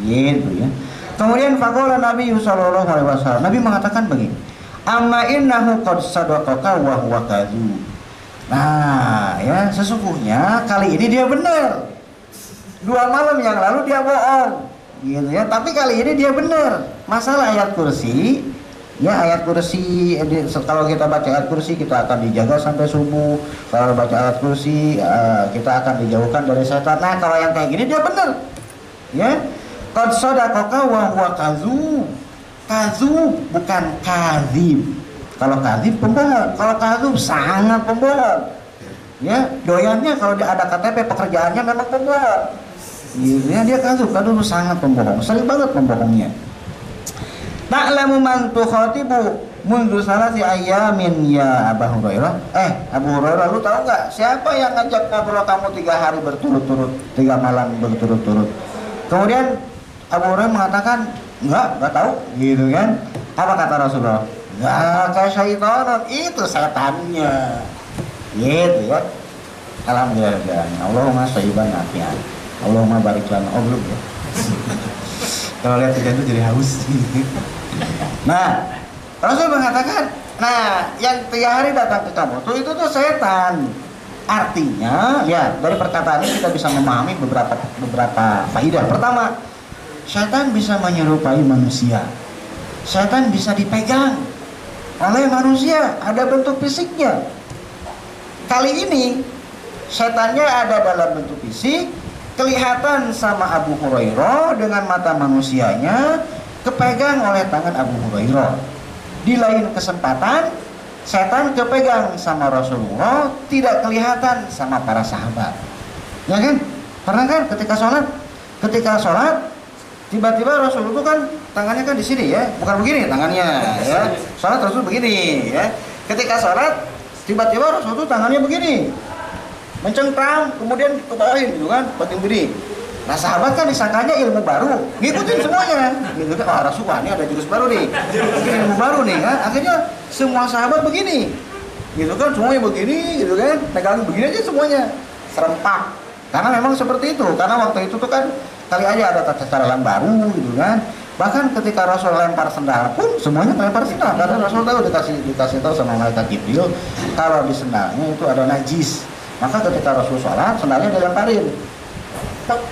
Gitu ya. Kemudian faqala Nabi sallallahu alaihi wasallam, Nabi mengatakan begini, amma innahu qad sadaqaka wa huwa kadzub. Nah, ya sesungguhnya kali ini dia benar. 2 malam yang lalu dia bohong. Gitu ya, tapi kali ini dia benar. Masalah ayat kursi, ya ayat kursi kalau kita baca ayat kursi kita akan dijaga sampai subuh. Kalau baca ayat kursi kita akan dijauhkan dari setan. Nah, kalau yang kayak gini dia benar. Ya. Qad sadaqaka wa huwa kadzub. Kadzub bukan kadzib. Kalau kadzib pembohong, kalau kadzub sangat pembohong. Ya, doyannya kalau ada KTP pekerjaannya memang pembohong. Ya, dia kadzub sangat pembohong, sering banget pembohongnya. Ta'lamu man tukhatibu mundu salasi ayamin ya Abu Hurairah. Abu Hurairah, lu tahu nggak siapa yang ngajak ngobrol kamu 3 hari berturut-turut, 3 malam berturut-turut? Kemudian Abu Hurairah mengatakan, enggak tahu, gitu kan? Apa kata Rasulullah? Enggak, syaitanun, itu setannya. Gitu ya. Alhamdulillah. Allahumma shayyiban nafi'an. Allahumma barik lana. Oh belum ya. Kalau lihat itu jadi haus. Nah, Rasul mengatakan, nah yang 3 hari datang ke kamu itu tuh setan. Artinya, ya dari perkataan ini kita bisa memahami beberapa faedah. Pertama, setan bisa menyerupai manusia. Setan bisa dipegang oleh manusia, ada bentuk fisiknya. Kali ini setannya ada dalam bentuk fisik, kelihatan sama Abu Hurairah dengan mata manusianya, kepegang oleh tangan Abu Hurairah. Di lain kesempatan, setan kepegang sama Rasulullah, tidak kelihatan sama para sahabat. Ya kan? Pernah kan ketika sholat tiba-tiba Rasul itu kan tangannya kan di sini ya, bukan begini tangannya ya. Sholat Rasul begini ya. Ketika sholat tiba-tiba Rasul itu tangannya begini, mencengkram, kemudian kebawahin gitu kan, berdiri. Nah sahabat kan disangkanya ilmu baru, ngikutin semuanya. Gitu kan, Rasulullah ini ada jurus baru nih, ilmu baru nih kan. Akhirnya semua sahabat begini, gitu kan, semuanya begini, gitu kan, pegang begini aja semuanya, serempak. Karena memang seperti itu, karena waktu itu tuh kan kali aja ada tata cara yang baru, gitu kan. Bahkan ketika Rasul lempar sendal pun semuanya lempar sendal, karena Rasul tahu dikasih tahu sama malaikat Jibril kalau di sendalnya itu ada najis. Maka ketika Rasul sholat sendalnya dilemparin,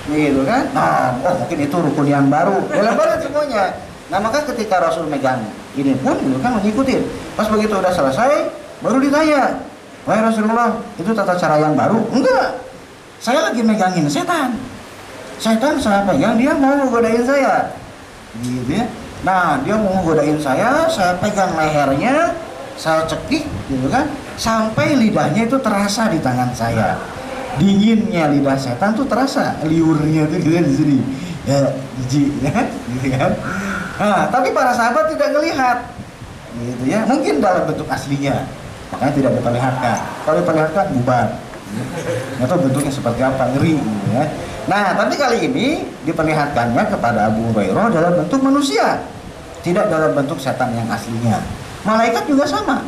gitu kan. Nah, mungkin itu rukun yang baru, dilemparin semuanya. Nah maka ketika Rasul megang ini pun gitu kan mengikuti. Pas begitu udah selesai, baru ditanya, wahai Rasulullah, itu tata cara yang baru? Enggak, saya lagi megangin setan. Setan saya pegang, dia mau godain saya, gitu ya. Nah dia mau godain saya pegang lehernya, saya cekik, gitu kan, sampai lidahnya itu terasa di tangan saya. Dinginnya lidah setan tuh terasa, liurnya tuh gitu di sini. Ya, jijik ya, gitu kan. Nah, tapi para sahabat tidak melihat, gitu ya. Mungkin dalam bentuk aslinya, makanya tidak diperlihatkan. Kalau diperlihatkan bubar. Atau bentuknya seperti apa, ngeri, gitu ya. Nah, tapi kali ini diperlihatkannya kepada Abu Hurairah dalam bentuk manusia, tidak dalam bentuk setan yang aslinya. Malaikat juga sama.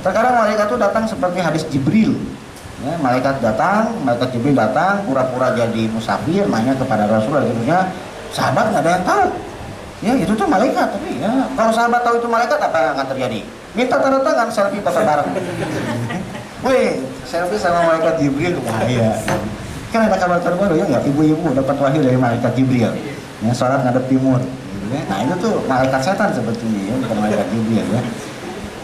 Terkadang malaikat itu datang seperti hadis Jibril, Ya, malaikat datang, malaikat Jibril datang, pura-pura jadi musafir, nanya kepada Rasul, akhirnya sahabat nggak ada yang tahu. Ya itu tuh malaikat, tapi ya kalau sahabat tahu itu malaikat apa yang akan terjadi? Minta tanda tangan, selfie foto bareng. Weh, selfie sama malaikat Jibril, bahaya. Kan ada kabar terbaru ya nggak? Ibu-ibu dapat wahyu dari malaikat Jibril. Ya, sholat ngadep timur. Nah itu tuh malaikat setan sebetulnya ya, bukan malaikat Jibril ya.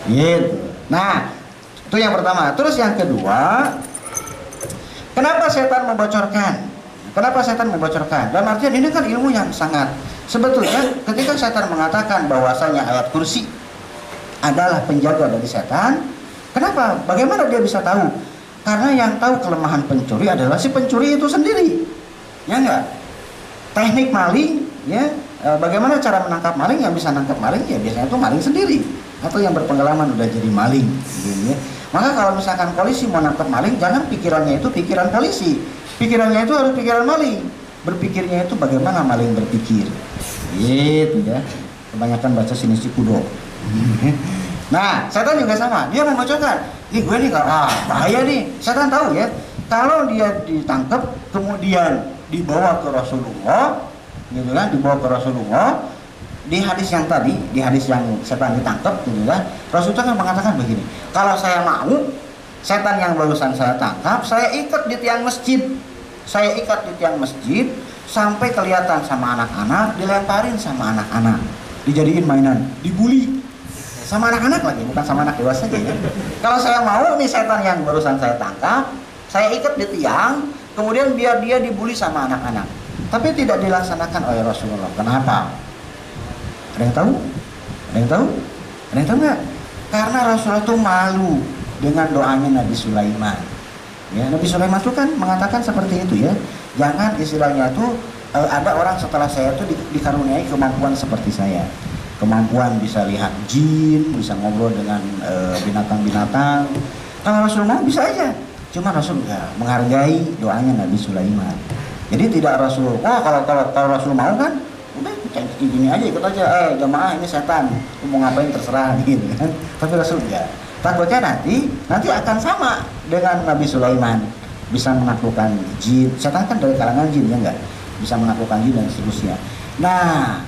Gitu. Nah itu yang pertama. Terus yang kedua, kenapa setan membocorkan? Kenapa setan membocorkan? Dan artian ini kan ilmu yang sangat sebetulnya ketika setan mengatakan bahwasanya ayat kursi adalah penjaga dari setan, kenapa? Bagaimana dia bisa tahu? Karena yang tahu kelemahan pencuri adalah si pencuri itu sendiri. Ya enggak? Teknik maling, ya, bagaimana cara menangkap maling? Yang bisa menangkap maling ya biasanya itu maling sendiri atau yang berpengalaman udah jadi maling, gitu ya. Maka kalau misalkan polisi mau nangkap maling, jangan pikirannya itu pikiran polisi, pikirannya itu harus pikiran maling. Berpikirnya itu bagaimana maling berpikir, gitu ya. Kebanyakan baca Sinisi Kudo. Nah, setan juga sama, dia membocorkan. Nih gue nih bahaya nih. Setan tahu ya, kalau dia ditangkap kemudian dibawa ke Rasulullah, gitu kan, dibawa ke Rasulullah. Di hadis yang tadi, di hadis yang setan ditangkap, gitu kan, Rasulullah kan mengatakan begini, kalau saya mau setan yang barusan saya tangkap, saya ikat di tiang masjid, saya ikat di tiang masjid sampai kelihatan sama anak-anak, dilemparin sama anak-anak, dijadiin mainan, dibully sama anak-anak lagi, bukan sama anak dewasa aja ya. Kalau saya mau nih setan yang barusan saya tangkap, saya ikat di tiang, kemudian biar dia dibully sama anak-anak. Tapi tidak dilaksanakan oleh Rasulullah. Kenapa? Ada yang tahu? Ada yang tahu? Ada yang tahu nggak? Karena Rasulullah itu malu dengan doanya Nabi Sulaiman. Ya, Nabi Sulaiman itu kan mengatakan seperti itu ya. Jangan istilahnya itu ada orang setelah saya itu dikaruniai kemampuan seperti saya. Kemampuan bisa lihat jin, bisa ngobrol dengan binatang-binatang. Kalau Rasulullah bisa aja. Cuma Rasul ya menghargai doanya Nabi Sulaiman. Jadi tidak Rasul, kalau Rasul mau kan, udah gini aja ikut aja, jamaah ini setan, mau ngapain terserah gitu kan. Tapi Rasul enggak. Takutnya nanti akan sama dengan Nabi Sulaiman, bisa menaklukkan jin. Setan kan dari kalangan jin ya enggak, bisa menaklukkan jin dan seterusnya. Nah,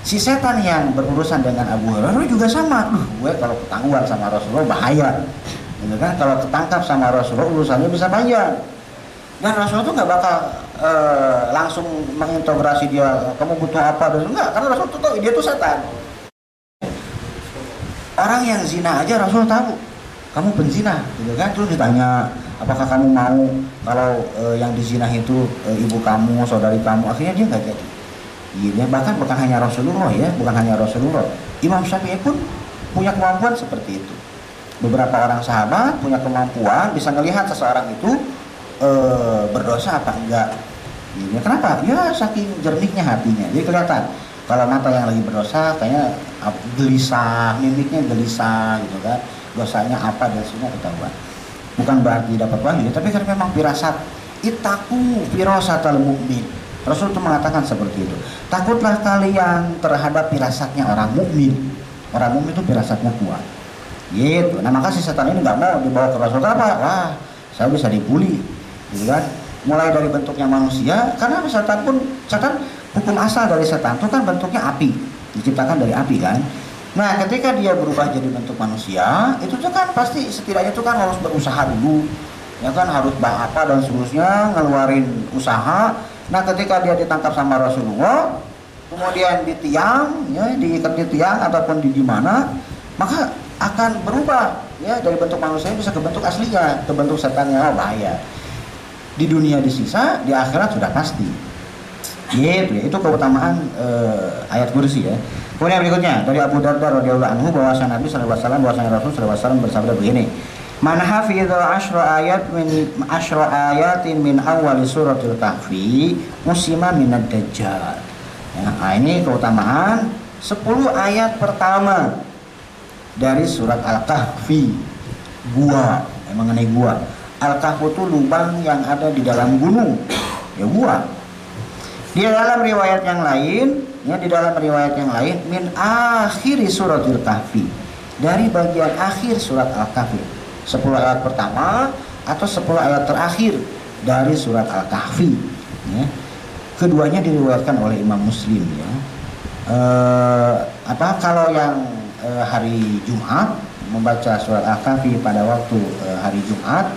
si setan yang berurusan dengan Abu Hurairah juga sama. Gue kalau ketahuan sama Rasulullah bahaya, gitu kan. Kalau ketangkap sama Rasulullah urusannya bisa panjang. Dan Rasulullah itu nggak bakal langsung mengintegrasi dia, kamu butuh apa dan enggak, karena Rasul itu tahu dia itu setan. Orang yang zina aja Rasul tahu, kamu penzina, gitu kan. Terus ditanya, apakah kamu mau kalau yang dizinah itu ibu kamu, saudari kamu, akhirnya dia nggak jadi. Ya, bahkan bukan hanya Rasulullah ya, bukan hanya Rasulullah. Imam Syafi'i pun punya kemampuan seperti itu. Beberapa orang sahabat punya kemampuan bisa melihat seseorang itu berdosa apa enggak. Ya, kenapa? Ya saking jernihnya hatinya. Jadi kelihatan kalau mata yang lagi berdosa kayaknya gelisah, mimiknya gelisah gitu kan. Dosanya apa dan semua ketahuan. Bukan berarti dapat wahyu, tapi karena memang firasat. Ittaqu firasatal mu'min. Rasul itu mengatakan seperti itu. Takutlah kalian terhadap firasatnya orang mukmin. Orang mukmin itu firasatnya kuat. Gitu. Nah maka si setan ini nggak mau dibawa ke Rasul. Apa? Wah, saya bisa dibully, gitu kan. Mulai dari bentuknya manusia, karena setan hukum asal dari setan itu kan bentuknya api, diciptakan dari api kan. Nah ketika dia berubah jadi bentuk manusia, itu tuh kan pasti setidaknya itu kan harus berusaha dulu, ya kan, harus apa dan seterusnya, ngeluarin usaha. Nah ketika dia ditangkap sama Rasulullah, kemudian di tiang, ya, diikat di tiang ataupun di mana, maka akan berubah ya dari bentuk manusia bisa ke bentuk aslinya, ke bentuk setannya. Oh bahaya. Di dunia disiksa, di akhirat sudah pasti. Gitu ya. Itu keutamaan ayat kursi ya. Kemudian berikutnya dari Abu Darda radhiyallahu anhu bahwasanya Nabi sallallahu alaihi wasallam, bahwasanya Rasul sallallahu alaihi wasallam bersabda begini. Man hafidha 10 ayatin min awal suratil kahfi musima minad dajjal. Ya, nah ini keutamaan 10 ayat pertama dari surat Al-Kahfi, gua, mengenai gua. Al-Kahfi itu lubang yang ada di dalam gunung, ya gua. Di dalam riwayat yang lain, min akhiri suratil Kahfi, dari bagian akhir surat Al-Kahfi. 10 ayat pertama atau 10 ayat terakhir dari surat Al-Kahfi. Ya. Keduanya diriwayatkan oleh Imam Muslim. Ya. Kalau yang hari Jumat membaca surat Al-Kahfi pada waktu hari Jumat,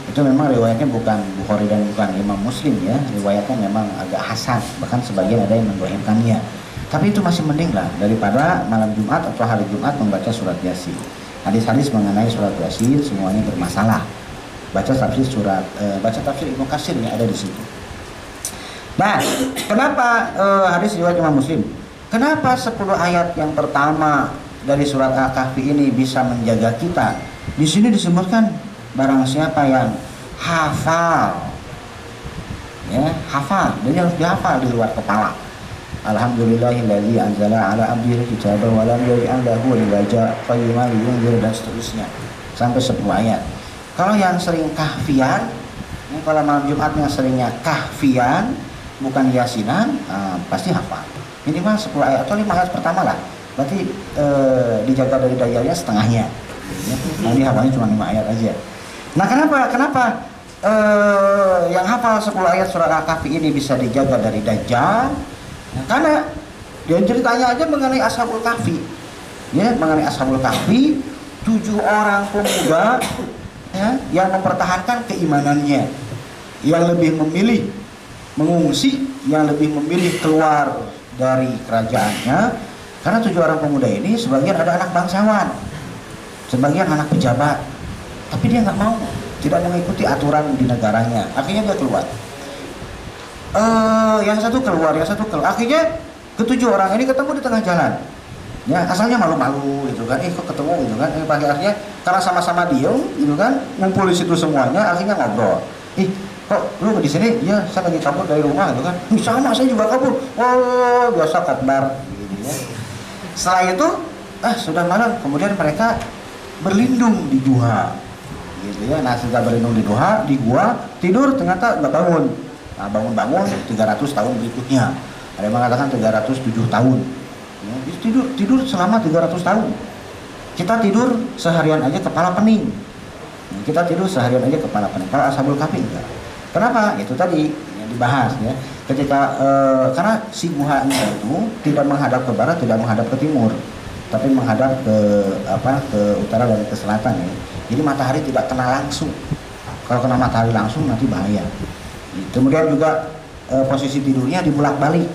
itu memang riwayatnya bukan Bukhari dan bukan Imam Muslim ya, riwayatnya memang agak hasan, bahkan sebagian ada yang mendhaifkannya. Tapi itu masih mending lah daripada malam Jumat atau hari Jumat membaca surat Yasin. Hadis-hadis mengenai surat Yasin semuanya bermasalah. Baca tafsir Ibnu Katsir yang ada di situ. Nah, kenapa hadis riwayat Imam Muslim? Kenapa 10 ayat yang pertama dari surat Al-Kahfi ini bisa menjaga kita? Di sini disebutkan barang siapa yang hafal, ya hafal, dan harus dihafal di luar kepala. Alhamdulillahilladzi anzala ala abdihi kitaba wa lam yaj'al lahu iwaja qayyiman liyunzir dan seterusnya sampai 10 ayat. Kalau yang sering kahfian, kalau malam Jumat yang seringnya kahfian bukan yasinan, pasti hafal. Minimal 10 ayat atau 5 ayat pertama lah. Berarti dijaga dari dayanya setengahnya. Nanti hafalnya cuma 5 ayat aja. Nah, kenapa yang hafal 10 ayat surat Al-Kahfi ini bisa dijaga dari Dajjal? Nah, karena dia ceritanya aja mengenai Ashabul Kahfi. Ya, mengenai Ashabul Kahfi, 7 orang pemuda ya, yang mempertahankan keimanannya, yang lebih memilih mengungsi, yang lebih memilih keluar dari kerajaannya. Karena 7 orang pemuda ini sebagian ada anak bangsawan, sebagian anak pejabat, tapi dia nggak mau, tidak mengikuti aturan di negaranya. Akhirnya dia keluar. Yang satu keluar. Akhirnya ke-7 orang ini ketemu di tengah jalan. Ya, asalnya malu-malu gitu kan. Kok ketemu gitu kan. Akhirnya karena sama-sama diem gitu kan, ngumpul di situ semuanya, akhirnya ngobrol. Kok lu di sini? Ya, saya lagi kabur dari rumah gitu kan. Sama, saya juga kabur. Oh, biasa khotbar gitu ya. Setelah itu, sudah malam, kemudian mereka berlindung di duha. Gitu ya. Nah, sudah berlindung di gua, tidur ternyata nggak bangun. Nah, bangun 300 tahun berikutnya. Ada yang mengatakan 307 tahun. Ya, tidur selama 300 tahun. Kita tidur seharian aja kepala pening. Kita tidur seharian aja kepala pening. Kalau Ashabul Kahfi enggak. Kenapa? Itu tadi yang dibahas ya. Ketika karena si guhanya itu tidak menghadap ke barat, tidak menghadap ke timur, tapi menghadap ke utara dan ke selatan ya. Jadi matahari tidak kena langsung. Kalau kena matahari langsung nanti bahaya. Kemudian juga posisi tidurnya dibalik.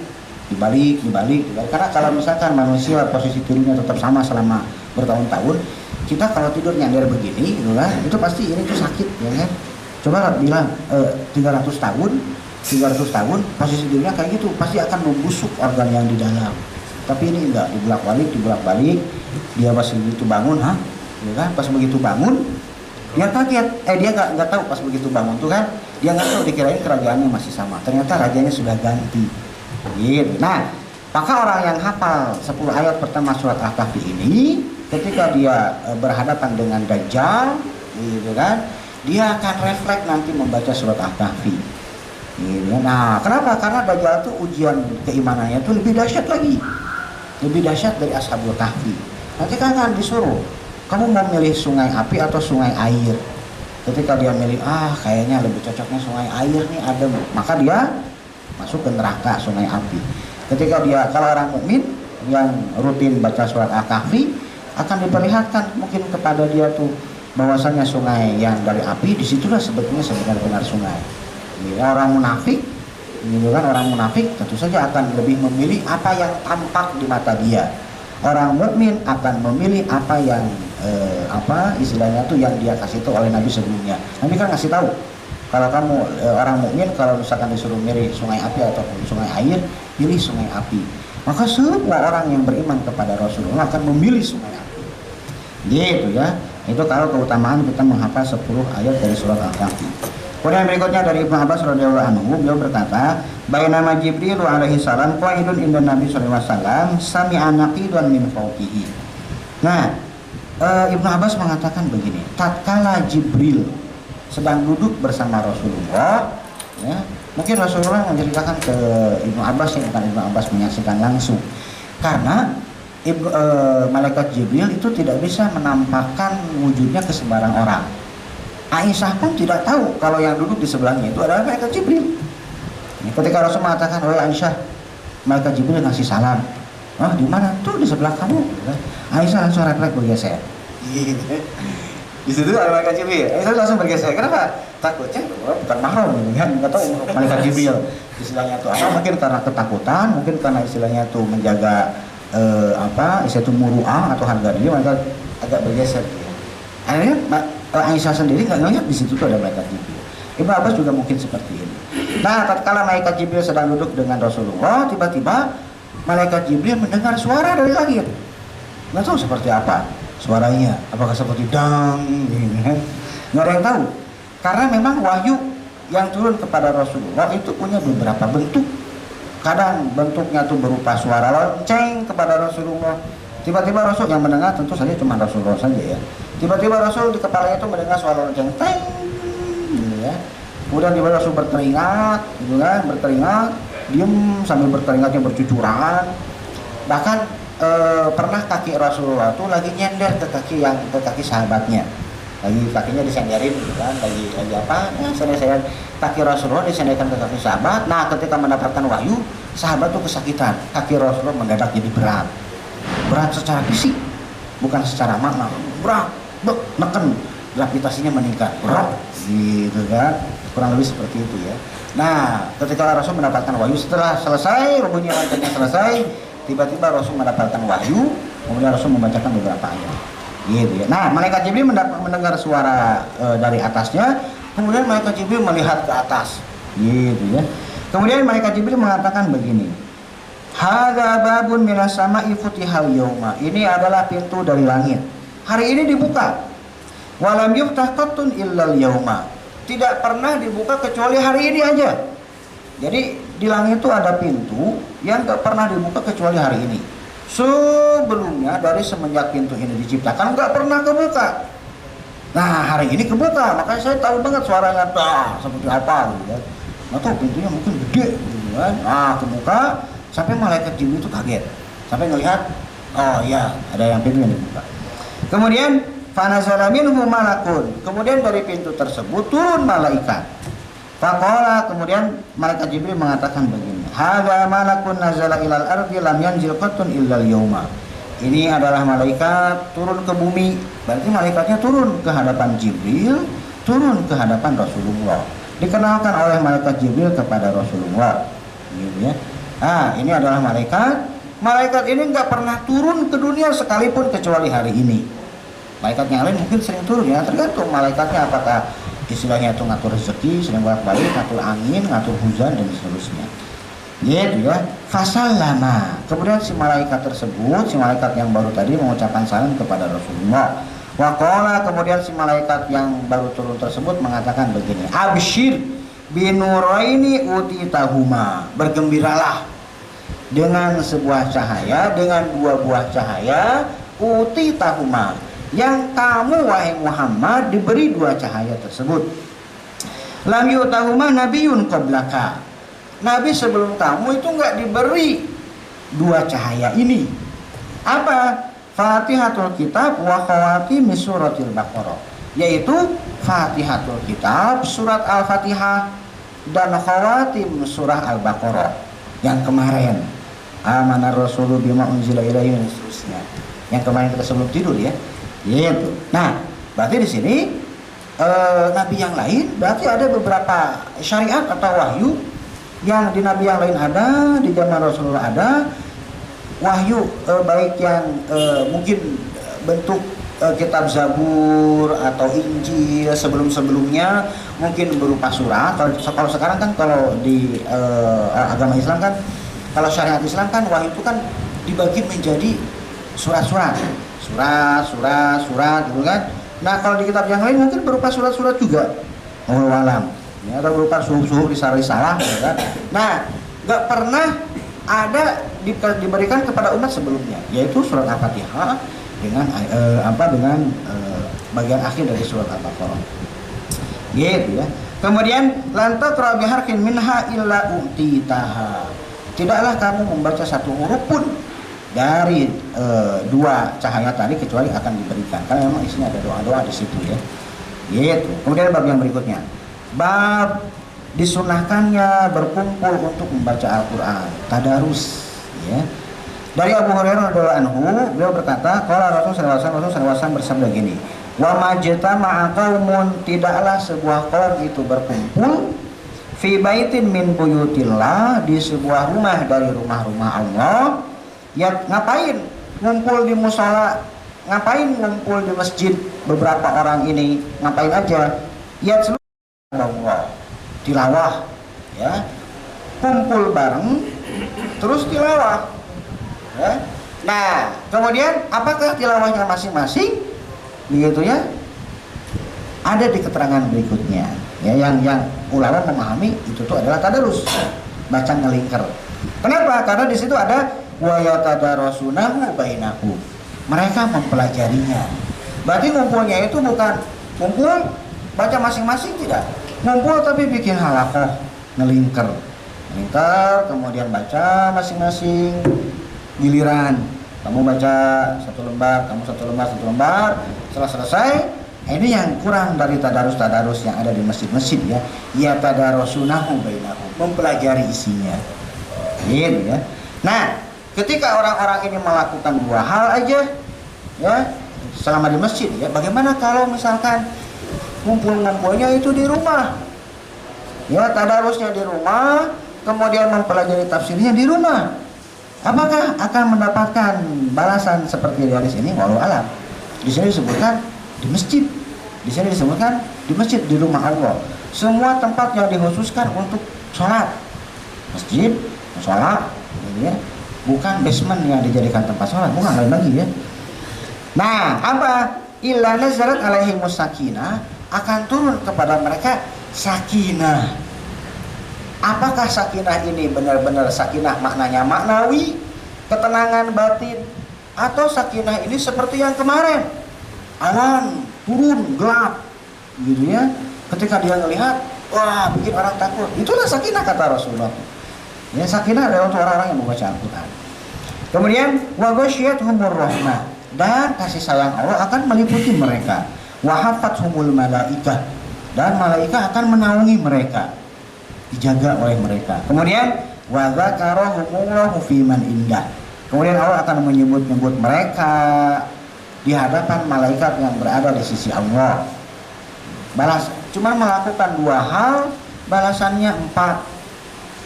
Karena kalau misalkan manusia posisi tidurnya tetap sama selama bertahun-tahun, kita kalau tidur nyender begini, gitu kan, itu pasti ini tuh sakit, ya kan? Coba bilang 300 tahun posisi tidurnya kayak gitu, pasti akan membusuk organ yang di dalam. Tapi ini enggak, dibulak-balik, dia pas begitu bangun, ya kan? Pas begitu bangun, dia kaget, dia nggak tahu pas begitu bangun tuh kan, dia nggak tahu, dikirain kerajaannya masih sama, ternyata rajanya sudah ganti. Gitu. Nah, maka orang yang hafal 10 ayat pertama surat Al-Kahfi ini, ketika dia berhadapan dengan Dajjal, gitu kan, dia akan refleks nanti membaca surat Al-Kahfi. Gitu. Nah, kenapa? Karena Dajjal itu ujian keimanannya itu lebih dahsyat lagi, lebih dahsyat dari Ashabul Kahfi. Nanti kan akan disuruh, kamu mau milih sungai api atau sungai air? Ketika dia milih, kayaknya lebih cocoknya sungai air nih, adem, maka dia masuk ke neraka sungai api. Ketika dia, kalau orang mukmin yang rutin baca surat Al-Kahfi, akan diperlihatkan mungkin kepada dia tuh bahwasanya sungai yang dari api, disitulah sebetulnya sebenar-benar sungai. Orang munafik, gitu kan, orang munafik tentu saja akan lebih memilih apa yang tampak di mata dia. Orang mukmin akan memilih apa yang istilahnya tuh yang dia kasih tahu oleh Nabi sebelumnya. Nabi kan ngasih tahu, kalau kamu orang mukmin kalau misalkan disuruh milih sungai api ataupun sungai air, pilih sungai api. Maka semua orang yang beriman kepada Rasulullah akan memilih sungai api. Gitu ya. Itu kalau keutamaan kita menghafal 10 ayat dari surat Al-Kahfi. Kemudian berikutnya dari Ibnu Abbas radhiyallahu anhu, beliau berkata, "Bainama Jibril alaihi salam qa'idun inda Nabi sallallahu alaihi wasallam, sami'a naqidan min fawqihi." Nah, Ibnu Abbas mengatakan begini, tatkala Jibril sedang duduk bersama Rasulullah, ya, mungkin Rasulullah menceritakan ke Ibnu Abbas, yang bukan Ibnu Abbas menyaksikan langsung, karena malaikat Jibril itu tidak bisa menampakkan wujudnya ke sembarang orang. Aisyah pun tidak tahu kalau yang duduk di sebelahnya itu adalah malaikat Jibril. Ketika Rasul mengatakan, "Wahai Aisyah, malaikat Jibril ngasih salam." "Oh, di mana?" "Tuh di sebelah kamu." Aisyah langsung refleks bergeser. Di situ ada malaikat Jibril. Aisyah langsung bergeser. Kenapa? Takutnya bukan mahram, kan? Nggak tahu malaikat Jibril. Istilahnya itu apa? Mungkin karena ketakutan, mungkin karena istilahnya itu menjaga istilah itu muru'ah atau harga diri, maka agak bergeser. Akhirnya Aisyah sendiri nggak ngelihat di situ tuh ada malaikat Jibril. Ibnu Abbas juga mungkin seperti ini. Nah, tatkala malaikat Jibril sedang duduk dengan Rasulullah, tiba-tiba malaikat Jibril mendengar suara dari langit. Nggak tahu seperti apa suaranya, apakah seperti dang, nggak ada yang tahu. Karena memang wahyu yang turun kepada Rasulullah itu punya beberapa bentuk. Kadang bentuknya itu berupa suara lonceng kepada Rasulullah. Tiba-tiba Rasul yang mendengar tentu saja cuma Rasulullah saja ya. Tiba-tiba Rasul di kepalanya itu mendengar suara lonceng, teng, gitu ya. Kemudian tiba Rasul berkeringat, gitu kan, berkeringat, diem sambil berkeringatnya bercucuran. Bahkan pernah kaki Rasulullah itu lagi nyender ke kaki sahabatnya. Lagi kakinya disenderin, gitu kan, lagi apa? Ya, sender kaki Rasulullah disenderkan ke kaki sahabat. Nah, ketika mendapatkan wahyu, sahabat tuh kesakitan. Kaki Rasulullah mendadak jadi berat. Berat secara fisik, bukan secara makna. Berat, neken, gravitasinya meningkat, berat, gitu kan. Kurang lebih seperti itu ya. Nah, ketika Rasul mendapatkan wahyu, setelah selesai, rubuhnya loncengnya selesai, tiba-tiba Rasul mendapatkan wahyu, kemudian Rasul membacakan beberapa ayat. Gitu ya. Nah, malaikat Jibril mendengar suara dari atasnya, kemudian malaikat Jibril melihat ke atas. Gitu ya. Kemudian malaikat Jibril mengatakan begini. Hadza babun minas sama'i futihal yauma. Ini adalah pintu dari langit. Hari ini dibuka. Walam yuftah qattun illal yauma. Tidak pernah dibuka kecuali hari ini aja. Jadi di langit itu ada pintu yang gak pernah dibuka kecuali hari ini. Sebelumnya dari semenjak pintu ini diciptakan gak pernah kebuka. Nah, hari ini kebuka, makanya saya tahu banget suaranya seperti apa gitu kan. Atau pintunya mungkin gede gitu kan. Nah, kebuka sampai malaikat Jibril itu kaget. Sampai ngelihat, oh ya, ada yang pintu yang dibuka. Kemudian fanazala minhu malakun. Kemudian dari pintu tersebut turun malaikat. Faqala, kemudian malaikat Jibril mengatakan begini. Hadza malakun nazala ilal ardi lam yanzil qattun illal yauma. Ini adalah malaikat turun ke bumi. Berarti malaikatnya turun ke hadapan Jibril, turun ke hadapan Rasulullah. Dikenalkan oleh malaikat Jibril kepada Rasulullah. Gitu ya. Nah, ini adalah malaikat. Malaikat ini nggak pernah turun ke dunia sekalipun kecuali hari ini. Malaikat yang lain mungkin sering turun ya, tergantung malaikatnya apakah istilahnya itu ngatur rezeki, sering bolak-balik, ngatur angin, ngatur hujan dan seterusnya. Gitu ya. Fasallama. Kemudian si malaikat tersebut, si malaikat yang baru tadi mengucapkan salam kepada Rasulullah. Waqala, kemudian si malaikat yang baru turun tersebut mengatakan begini. Absyir binuraini utitahuma. Bergembiralah dengan sebuah cahaya, dengan dua buah cahaya, utitahuma, yang kamu wahai Muhammad diberi dua cahaya tersebut. Lam yutahuma nabiyyun qablaka. Nabi sebelum kamu itu enggak diberi dua cahaya ini. Apa? Fatihatul Kitab wa khawatim suratil Baqarah. Yaitu Fatihatul Kitab surat Al-Fatihah dan khawatim surah Al-Baqarah yang kemarin. Amanar Rasulu bima unzila ilaihi dan seterusnya. Yang kemarin kita sebelum tidur ya. Gitu. Nah, berarti di sini nabi yang lain berarti ada beberapa syariat atau wahyu yang di nabi yang lain ada, di zaman Rasulullah ada wahyu baik yang mungkin bentuk kitab Zabur atau Injil sebelum-sebelumnya mungkin berupa surat. Kalau sekarang kan kalau di agama Islam kan, kalau syariat Islam kan wahyu itu kan dibagi menjadi surat-surat gitu kan. Nah, kalau di kitab yang lain mungkin berupa surat-surat juga. Wallahu alam. Ya, atau berupa suhuf-suhuf risalah gitu kan. Nah, nggak pernah ada diberikan kepada umat sebelumnya, yaitu surat Al-Fatihah dengan bagian akhir dari surat Al-Baqarah. Gitu ya. Kemudian lantaqra biharfin minha illa utitaha. Tidaklah kamu membaca satu huruf pun dari dua cahaya tadi kecuali akan diberikan. Karena memang isinya ada doa-doa di situ ya. Gitu. Kemudian bab yang berikutnya, bab disunahkannya berkumpul untuk membaca Al-Quran, tadarus. Ya. Dari Abu Hurairah radhiyallahu anhu, beliau berkata, qala Rasulullah SAW bersabda gini, wa majtama'a qaumun, tidaklah sebuah kaum itu berkumpul fi baitin min buyutillah, di sebuah rumah dari rumah-rumah Allah. Ya, ngapain ngumpul di musola, ngapain ngumpul di masjid? Beberapa orang ini ngapain aja? Ya, seluruh Allah tilawah, ya, kumpul bareng terus tilawah, ya. Nah, kemudian apakah tilawahnya masing-masing? Begitu ya, ada di keterangan berikutnya, ya, yang ulama memahami itu tuh adalah tadarus, baca ngelingker. Kenapa? Karena di situ ada wa yatadarasunahu bainakum, mereka mempelajarinya. Berarti ngumpulnya itu bukan ngumpul baca masing-masing, tidak, ngumpul tapi bikin halakoh, ngelingker, kemudian baca masing-masing giliran. Kamu baca satu lembar, kamu satu lembar, setelah selesai. Ini yang kurang dari tadarus yang ada di masjid-masjid, ya. Ya tadarasunahu bainahum, mempelajari isinya. Gitu ya. Nah, ketika orang-orang ini melakukan dua hal aja, ya, selama di masjid, ya, bagaimana kalau misalkan ngumpul-ngumpulnya itu di rumah? Ya, tadarusnya di rumah, kemudian mempelajari tafsirnya di rumah. Apakah akan mendapatkan balasan seperti di sini? Wallahu alam. Di sini disebutkan di masjid. Di sini disebutkan di masjid, di rumah Allah. Semua tempat yang dikhususkan untuk sholat, masjid, sholat, ya. Bukan basement yang dijadikan tempat sholat, bukan, lain lagi, ya. Nah, apa? Illa nazarat alaihimus sakinah, akan turun kepada mereka sakinah. Apakah sakinah ini benar-benar sakinah maknanya maknawi, ketenangan batin, atau sakinah ini seperti yang kemarin, awan turun gelap, gitu ya, ketika dia melihat, wah, bikin orang takut. Itulah sakinah kata Rasulullah. Ya, sakinah adalah untuk orang-orang yang membaca Al-Quran. Kemudian wa ghasyiyatuhumur rahmah, dan kasih sayang Allah akan meliputi mereka. Wa hafathumul malaikah, dan malaikat akan menaungi mereka, dijaga oleh mereka. Kemudian wa dzakarahumullahu fiman indah, kemudian Allah akan menyebut-nyebut mereka di hadapan malaikat yang berada di sisi Allah. Balas cuma melakukan dua hal, balasannya 4.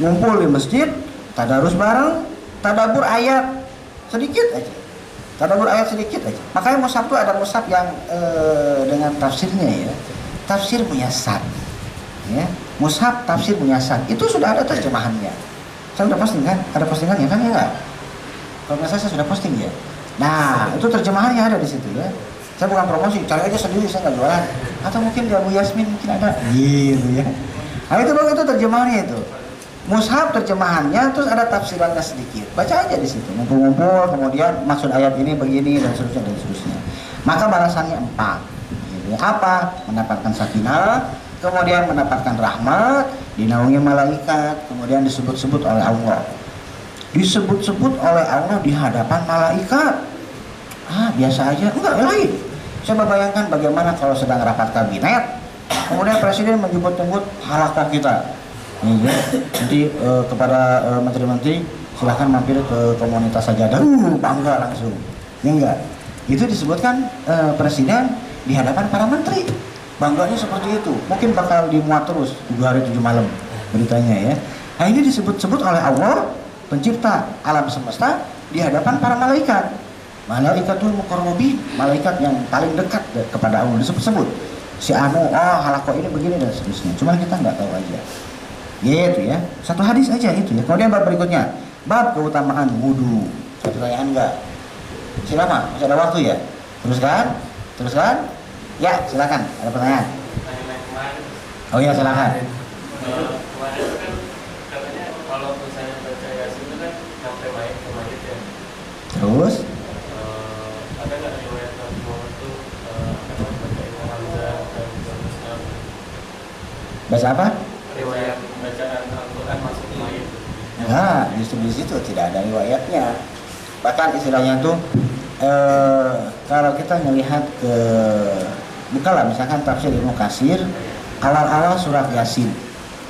Ngumpul di masjid, tadarus bareng, tadabbur ayat sedikit aja. Tadabbur ayat sedikit aja. Makanya mushaf itu ada mushaf yang dengan tafsirnya, ya. Tafsir muyassar. Ya. Mushaf tafsir muyassar. Itu sudah ada terjemahannya. Saya sudah posting kan? Ada postingannya kan, ya enggak? Kalau nggak salah saya sudah posting, ya. Nah, itu terjemahannya ada di situ, ya. Saya bukan promosi, cari aja sendiri, saya nggak jualan. Atau mungkin di Abu Yasmin mungkin ada, gitu ya. Nah, itu bang, itu terjemahannya itu. Mushaf terjemahannya, terus ada tafsirannya sedikit. Baca aja di situ, ngumpul-ngumpul, kemudian maksud ayat ini begini dan seterusnya. Maka balasannya 4. Gitu. Apa? Mendapatkan sakinah, kemudian mendapatkan rahmat, dinaungi malaikat, kemudian disebut-sebut oleh Allah. Disebut-sebut oleh Allah di hadapan malaikat. Biasa aja, enggak, lain. Coba bayangkan bagaimana kalau sedang rapat kabinet, kemudian presiden menyebut-nyebut halakoh kita. Nanti kepada menteri-menteri, silahkan mampir ke komunitas sajadah. Bangga langsung. Ya enggak? Itu disebutkan presiden di hadapan para menteri. Bangganya seperti itu. Mungkin bakal dimuat terus 7 hari 7 malam beritanya, ya. Nah, ini disebut-sebut oleh Allah, pencipta alam semesta, di hadapan para malaikat. Malaikatul muqarrabin, malaikat yang paling dekat kepada Allah disebut-sebut. Si anu, halaqah ini begini dan seterusnya. Cuma kita nggak tahu aja. Gitu ya. Satu hadis aja itu, ya. Kemudian bab berikutnya, bab keutamaan wudu. Ada pertanyaan enggak? Silakan, masih ada waktu, ya. Teruskan. Ya, silakan. Ada pertanyaan? Oh ya, silakan. Kemarin kan katanya kalau misalnya baca Yasin itu kan sampai baik ke mayit, ya. Terus? Ada nggak riwayat Nabi Muhammad itu akan baca Ibnu Hamzah dan Muslim? Baca apa? Riwayat bacaan Al-Quran masuk ke mayit. Nah, justru di situ tidak ada riwayatnya. Bahkan istilahnya tuh kalau kita melihat ke bukalah misalkan tafsir Ibnu Katsir awal-awal surat Yasin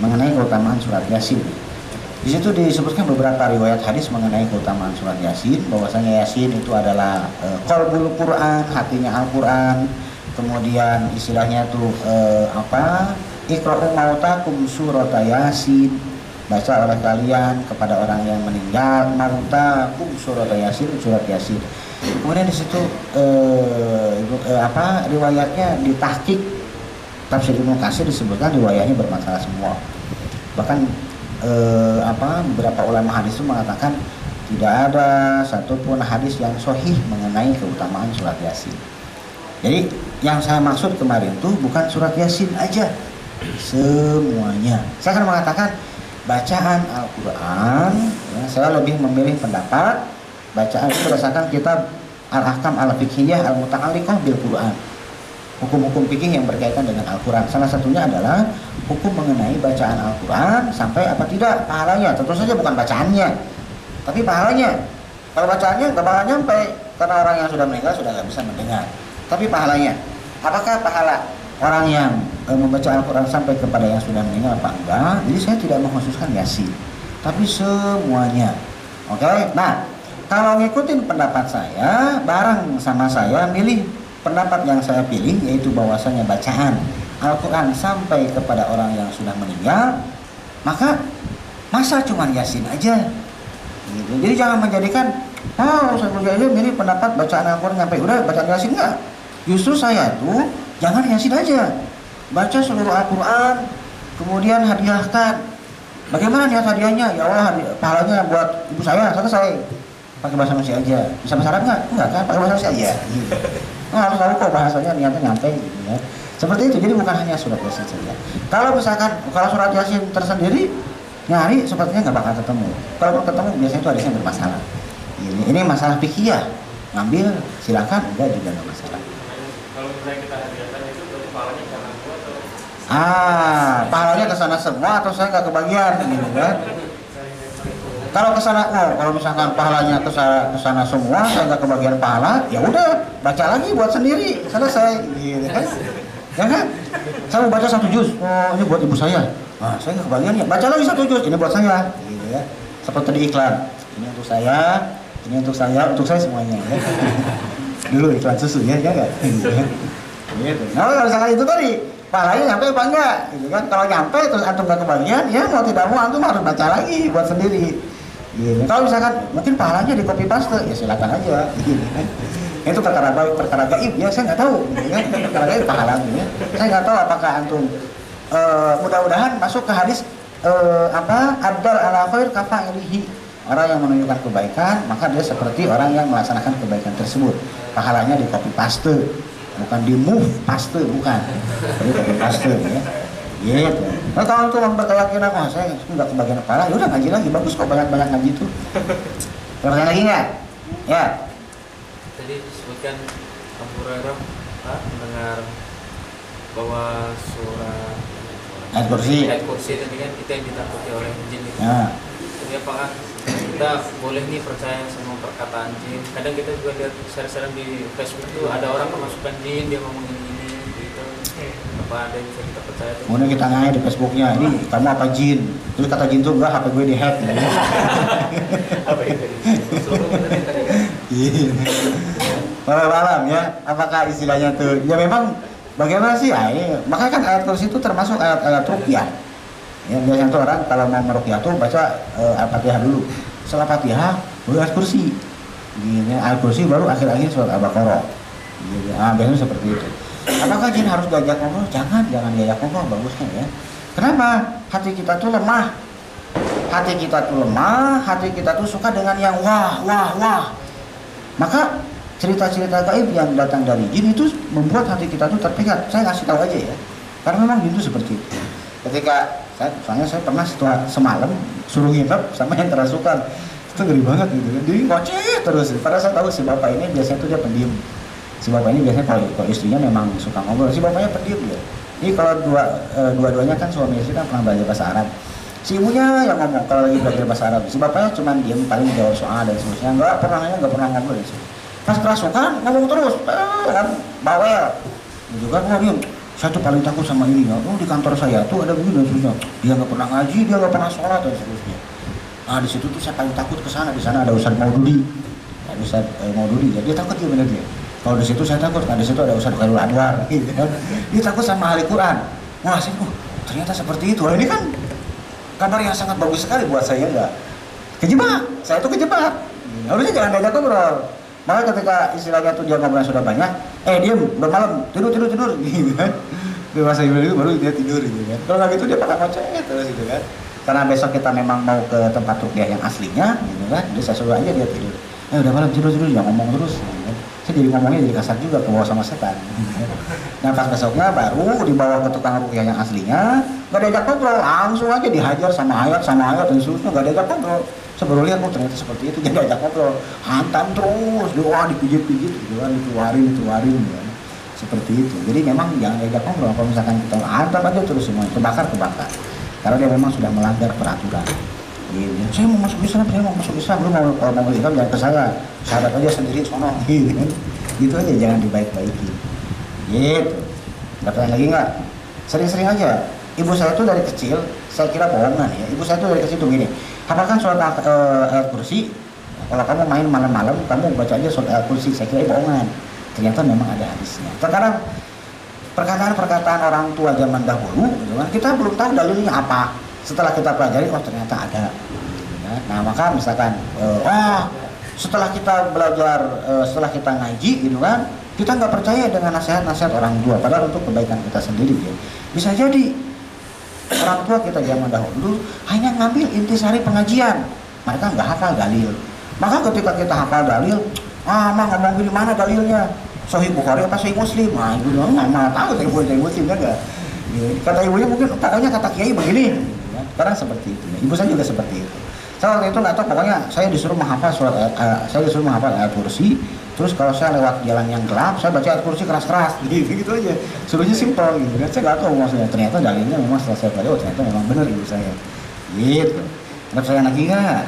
mengenai keutamaan surat Yasin. Di situ disebutkan beberapa riwayat hadis mengenai keutamaan surat Yasin, bahwasanya Yasin itu adalah qalbul Quran, hatinya Al-Quran. Kemudian istilahnya tuh Iqra'u mautakum surat Yasin, baca oleh kalian kepada orang yang meninggal mautakum surat Yasin, surat Yasin. Kemudian di situ riwayatnya ditahqiq tafsir Ibnu Katsir disebutkan riwayatnya bermasalah semua. Bahkan beberapa ulama hadis itu mengatakan tidak ada satupun hadis yang sahih mengenai keutamaan surat Yasin. Jadi yang saya maksud kemarin tuh bukan surat Yasin aja, semuanya. Saya akan mengatakan bacaan Al-Quran, ya, saya lebih memilih pendapat bacaan itu berdasarkan kitab Al-Ahkam Al-Fiqhiyah Al-Muta'alliqah bil Quran, hukum-hukum fikih yang berkaitan dengan Al-Quran. Salah satunya adalah hukum mengenai bacaan Al-Quran sampai apa tidak pahalanya. Tentu saja bukan bacaannya, tapi pahalanya. Kalau bacaannya nggak bakal nyampe karena orang yang sudah meninggal sudah nggak bisa mendengar. Tapi pahalanya, apakah pahala orang yang membaca Al-Quran sampai kepada yang sudah meninggal apa enggak? Jadi saya tidak mengkhususkan Yasin, tapi semuanya. Oke? Nah, kalau ngikutin pendapat saya, bareng sama saya milih pendapat yang saya pilih, yaitu bahwasanya bacaan Al-Quran sampai kepada orang yang sudah meninggal, maka masa cuma Yasin aja gitu. Jadi jangan menjadikan saya milih pendapat bacaan Al-Quran sampai udah bacaan Yasin, enggak. Justru saya tuh jangan Yasin aja, baca seluruh Al-Quran, kemudian hadiahkan. Bagaimana niat hadiahnya? Ya Allah, pahalanya buat ibu saya, selesai. Pakai bahasa Indonesia aja. Bisa bahasa Arab nggak? Enggak kan? Pakai bahasa Indonesia aja gitu. Harus tahu kok bahasanya, niatnya nyampe gitu ya. Seperti itu. Jadi bukan hanya surat Yasin saja. Kalau misalkan surat Yasin tersendiri nyari sepertinya nggak bakal ketemu. Kalau ketemu biasanya itu hadisnya bermasalah. Ini masalah fikih, ngambil silakan, enggak juga nggak masalah. Kalau misalnya kita hadiahkan itu berarti pahalanya karena gua atau pahalanya ke sana semua atau saya nggak kebagian gitu kan? Kalau ke sana, kalau misalkan pahalanya ke sana semua, saya nggak kebagian pahala, ya udah baca lagi buat sendiri, selesai gitu kan? Ya kan? Saya mau baca 1 juz, ini buat ibu saya. Saya nggak kebagian ya, baca lagi 1 juz, ini buat saya gitu ya. Seperti di iklan, ini untuk saya, ini untuk saya semuanya ya. Dulu iklan susu ya enggak? Gitu. Nah, kalau misalkan itu tadi pahalanya nyampe apa enggak gitu kan? Kalau nyampe terus antum nggak kebagian, ya mau tidak mau antum harus baca lagi buat sendiri gitu. Kalau misalkan mungkin pahalanya di copy paste, ya silakan aja gitu kan. Itu perkara gaib ya, saya nggak tahu gitu kan. Perkara gaib pahalanya ya. Saya nggak tahu apakah antum mudah-mudahan masuk ke hadis abdal ala khair kafa'ilihi. Orang yang menunjukkan kebaikan, maka dia seperti orang yang melaksanakan kebaikan tersebut. Pahalanya di copy paste, bukan di move paste, bukan. Jadi copy paste ya. Gitu. Nah, kalau itu berkeyakinan, saya nggak kebagian pahala, ya udah ngaji lagi, bagus kok banyak-banyak ngaji itu. Pertanyaan lagi nggak? Ya. Tadi disebutkan Abu Hurairah mendengar bahwa surah Ayat kursi tadi kan kita yang ditakuti oleh jin itu. Ya. Jadi apakah kita boleh nih percaya sama perkataan jin? Kadang kita juga lihat share-share di Facebook tuh ada orang kemasukan jin, dia ngomong ini gitu. Apa ada yang bisa kita percaya tuh? Kemudian kita nanya di Facebooknya, ini kamu apa jin? Terus kata jin tuh enggak, HP gue di hack. apa itu? Malam ya, apakah istilahnya tuh? Ya memang bagaimana sih? Makanya kan ayat kursi itu termasuk ayat-ayat ruqyah. Ya, biasanya tuh orang kalau mau meruqyah tuh baca Al-Fatihah dulu. Setelah Fatihah baru ayat kursi. Gini, ayat kursi baru akhir-akhir surat Al-Baqarah. Gitu. Biasanya seperti itu. Apakah jin harus diajak ngobrol? Jangan diajak ngobrol, bagusnya ya. Kenapa? Hati kita tuh lemah. Hati kita tuh suka dengan yang wah. Maka cerita-cerita gaib yang datang dari jin itu membuat hati kita tuh terpikat. Saya kasih tahu aja ya. Karena memang jin itu seperti itu. Ketika saya pernah setelah semalam suruh nginep sama yang kerasukan, itu ngeri banget gitu kan. Dia ngoceh terus. Padahal saya tahu si bapak ini biasanya tuh dia pendiam. Si bapak ini biasanya kalau istrinya memang suka ngobrol, si bapaknya pendiam dia. Ini kalau dua-duanya kan suami istri kan pernah belajar bahasa Arab. Si ibunya yang ngomong kalau lagi belajar bahasa Arab. Si bapaknya cuma diam, paling jawab soal dan seterusnya. Nggak pernah ngobrol di sini. Pas kerasukan ngomong terus, kan bawel. gitu kan. Oh dia, saya tuh paling takut sama ini ya. Oh di kantor saya tuh ada begini dan seterusnya. Dia nggak pernah ngaji, dia nggak pernah sholat dan seterusnya. Nah di situ tuh saya paling takut ke sana. Di sana ada Ustadz Maududi, ada Ustadz Maududi. Jadi dia takut dia bener dia. Kalau di situ saya takut, karena di situ ada Ustadz Khairul Anwar. Gitu kan. Dia takut sama ahli Quran. Wah sih, ternyata seperti itu. Wah, ini kan kabar yang sangat bagus sekali buat saya enggak. Kejebak, saya tuh kejebak. Harusnya jangan diajak ngobrol. Maka ketika istilahnya tuh dia ngobrol sudah banyak, diem, bermalam, tidur, gitu kan. Di masa itu baru dia tidur gitu kan. Kalau nggak gitu dia pakai ngoceh terus gitu kan. Karena besok kita memang mau ke tempat ruqyah yang aslinya, gitu kan. Jadi saya suruh aja dia tidur. Udah malam tidur, jangan ngomong terus. Gitu kan. Saya jadi ngomongnya jadi kasar juga ke bawah sama setan. Gitu kan. Nah pas besoknya baru dibawa ke tukang ruqyah yang aslinya, nggak diajak ngobrol, langsung aja dihajar sama ayat dan seterusnya, nggak diajak ngobrol. Saya baru lihat, ternyata seperti itu, jadi diajak ngobrol, hantam terus, doa dipijit-pijit, gitu kan, dikeluarin, gitu kan. Seperti itu. Jadi memang jangan diajak ngobrol. Kalau misalkan kita hantam aja terus semua, kebakar. Karena dia memang sudah melanggar peraturan. Gitu. Saya mau masuk Islam, lu mau masuk Islam jangan ke saya, sahabat aja sendiri sono, gitu kan. Gitu aja, jangan dibaik-baiki. Gitu. Bertanya lagi nggak? Sering-sering aja. Ibu saya tuh dari kecil, saya kira bohongan ya. Ibu saya tuh dari kecil tuh gini, hafalkan surat ayat kursi. Kalau kamu main malam-malam, kamu baca aja surat ayat kursi. Saya kira bohongan. Ternyata memang ada hadisnya. Terkadang perkataan orang tua zaman dahulu, gitu kan, kita belum tahu dalilnya apa. Setelah kita pelajari, ternyata ada. Nah maka misalkan, setelah kita belajar, setelah kita ngaji, gitu kan, kita nggak percaya dengan nasihat-nasihat orang tua. Padahal untuk kebaikan kita sendiri, ya. Bisa jadi orang tua kita zaman dahulu hanya ngambil intisari pengajian. Mereka nggak hafal dalil. Maka ketika kita hafal dalil, mah ngomong gini mana dalilnya? Sahih Bukhari apa Sahih Muslim? Ibu doang nggak tahu Sahih Muslim kan nggak? Kata ibunya mungkin pokoknya kata kiai begini. Sekarang seperti itu. Ibu saya juga seperti itu. Saya waktu itu nggak tahu, pokoknya saya disuruh menghafal ayat kursi. Terus kalau saya lewat jalan yang gelap, saya baca ayat kursi keras-keras, gitu aja. Suruhnya simpel gitu kan. Saya nggak tahu maksudnya. Ternyata dalilnya memang setelah saya pelajari, ternyata memang benar ibu saya. Gitu. Ada pertanyaan lagi nggak?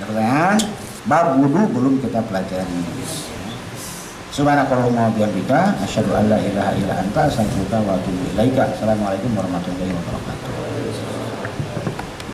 Ada pertanyaan? Bab wudu belum kita pelajari. Subhanakallahumma wa bihamdika asyhadu an la ilaha illa anta astaghfiruka wa atubu ilaika. Assalamualaikum warahmatullahi wabarakatuh.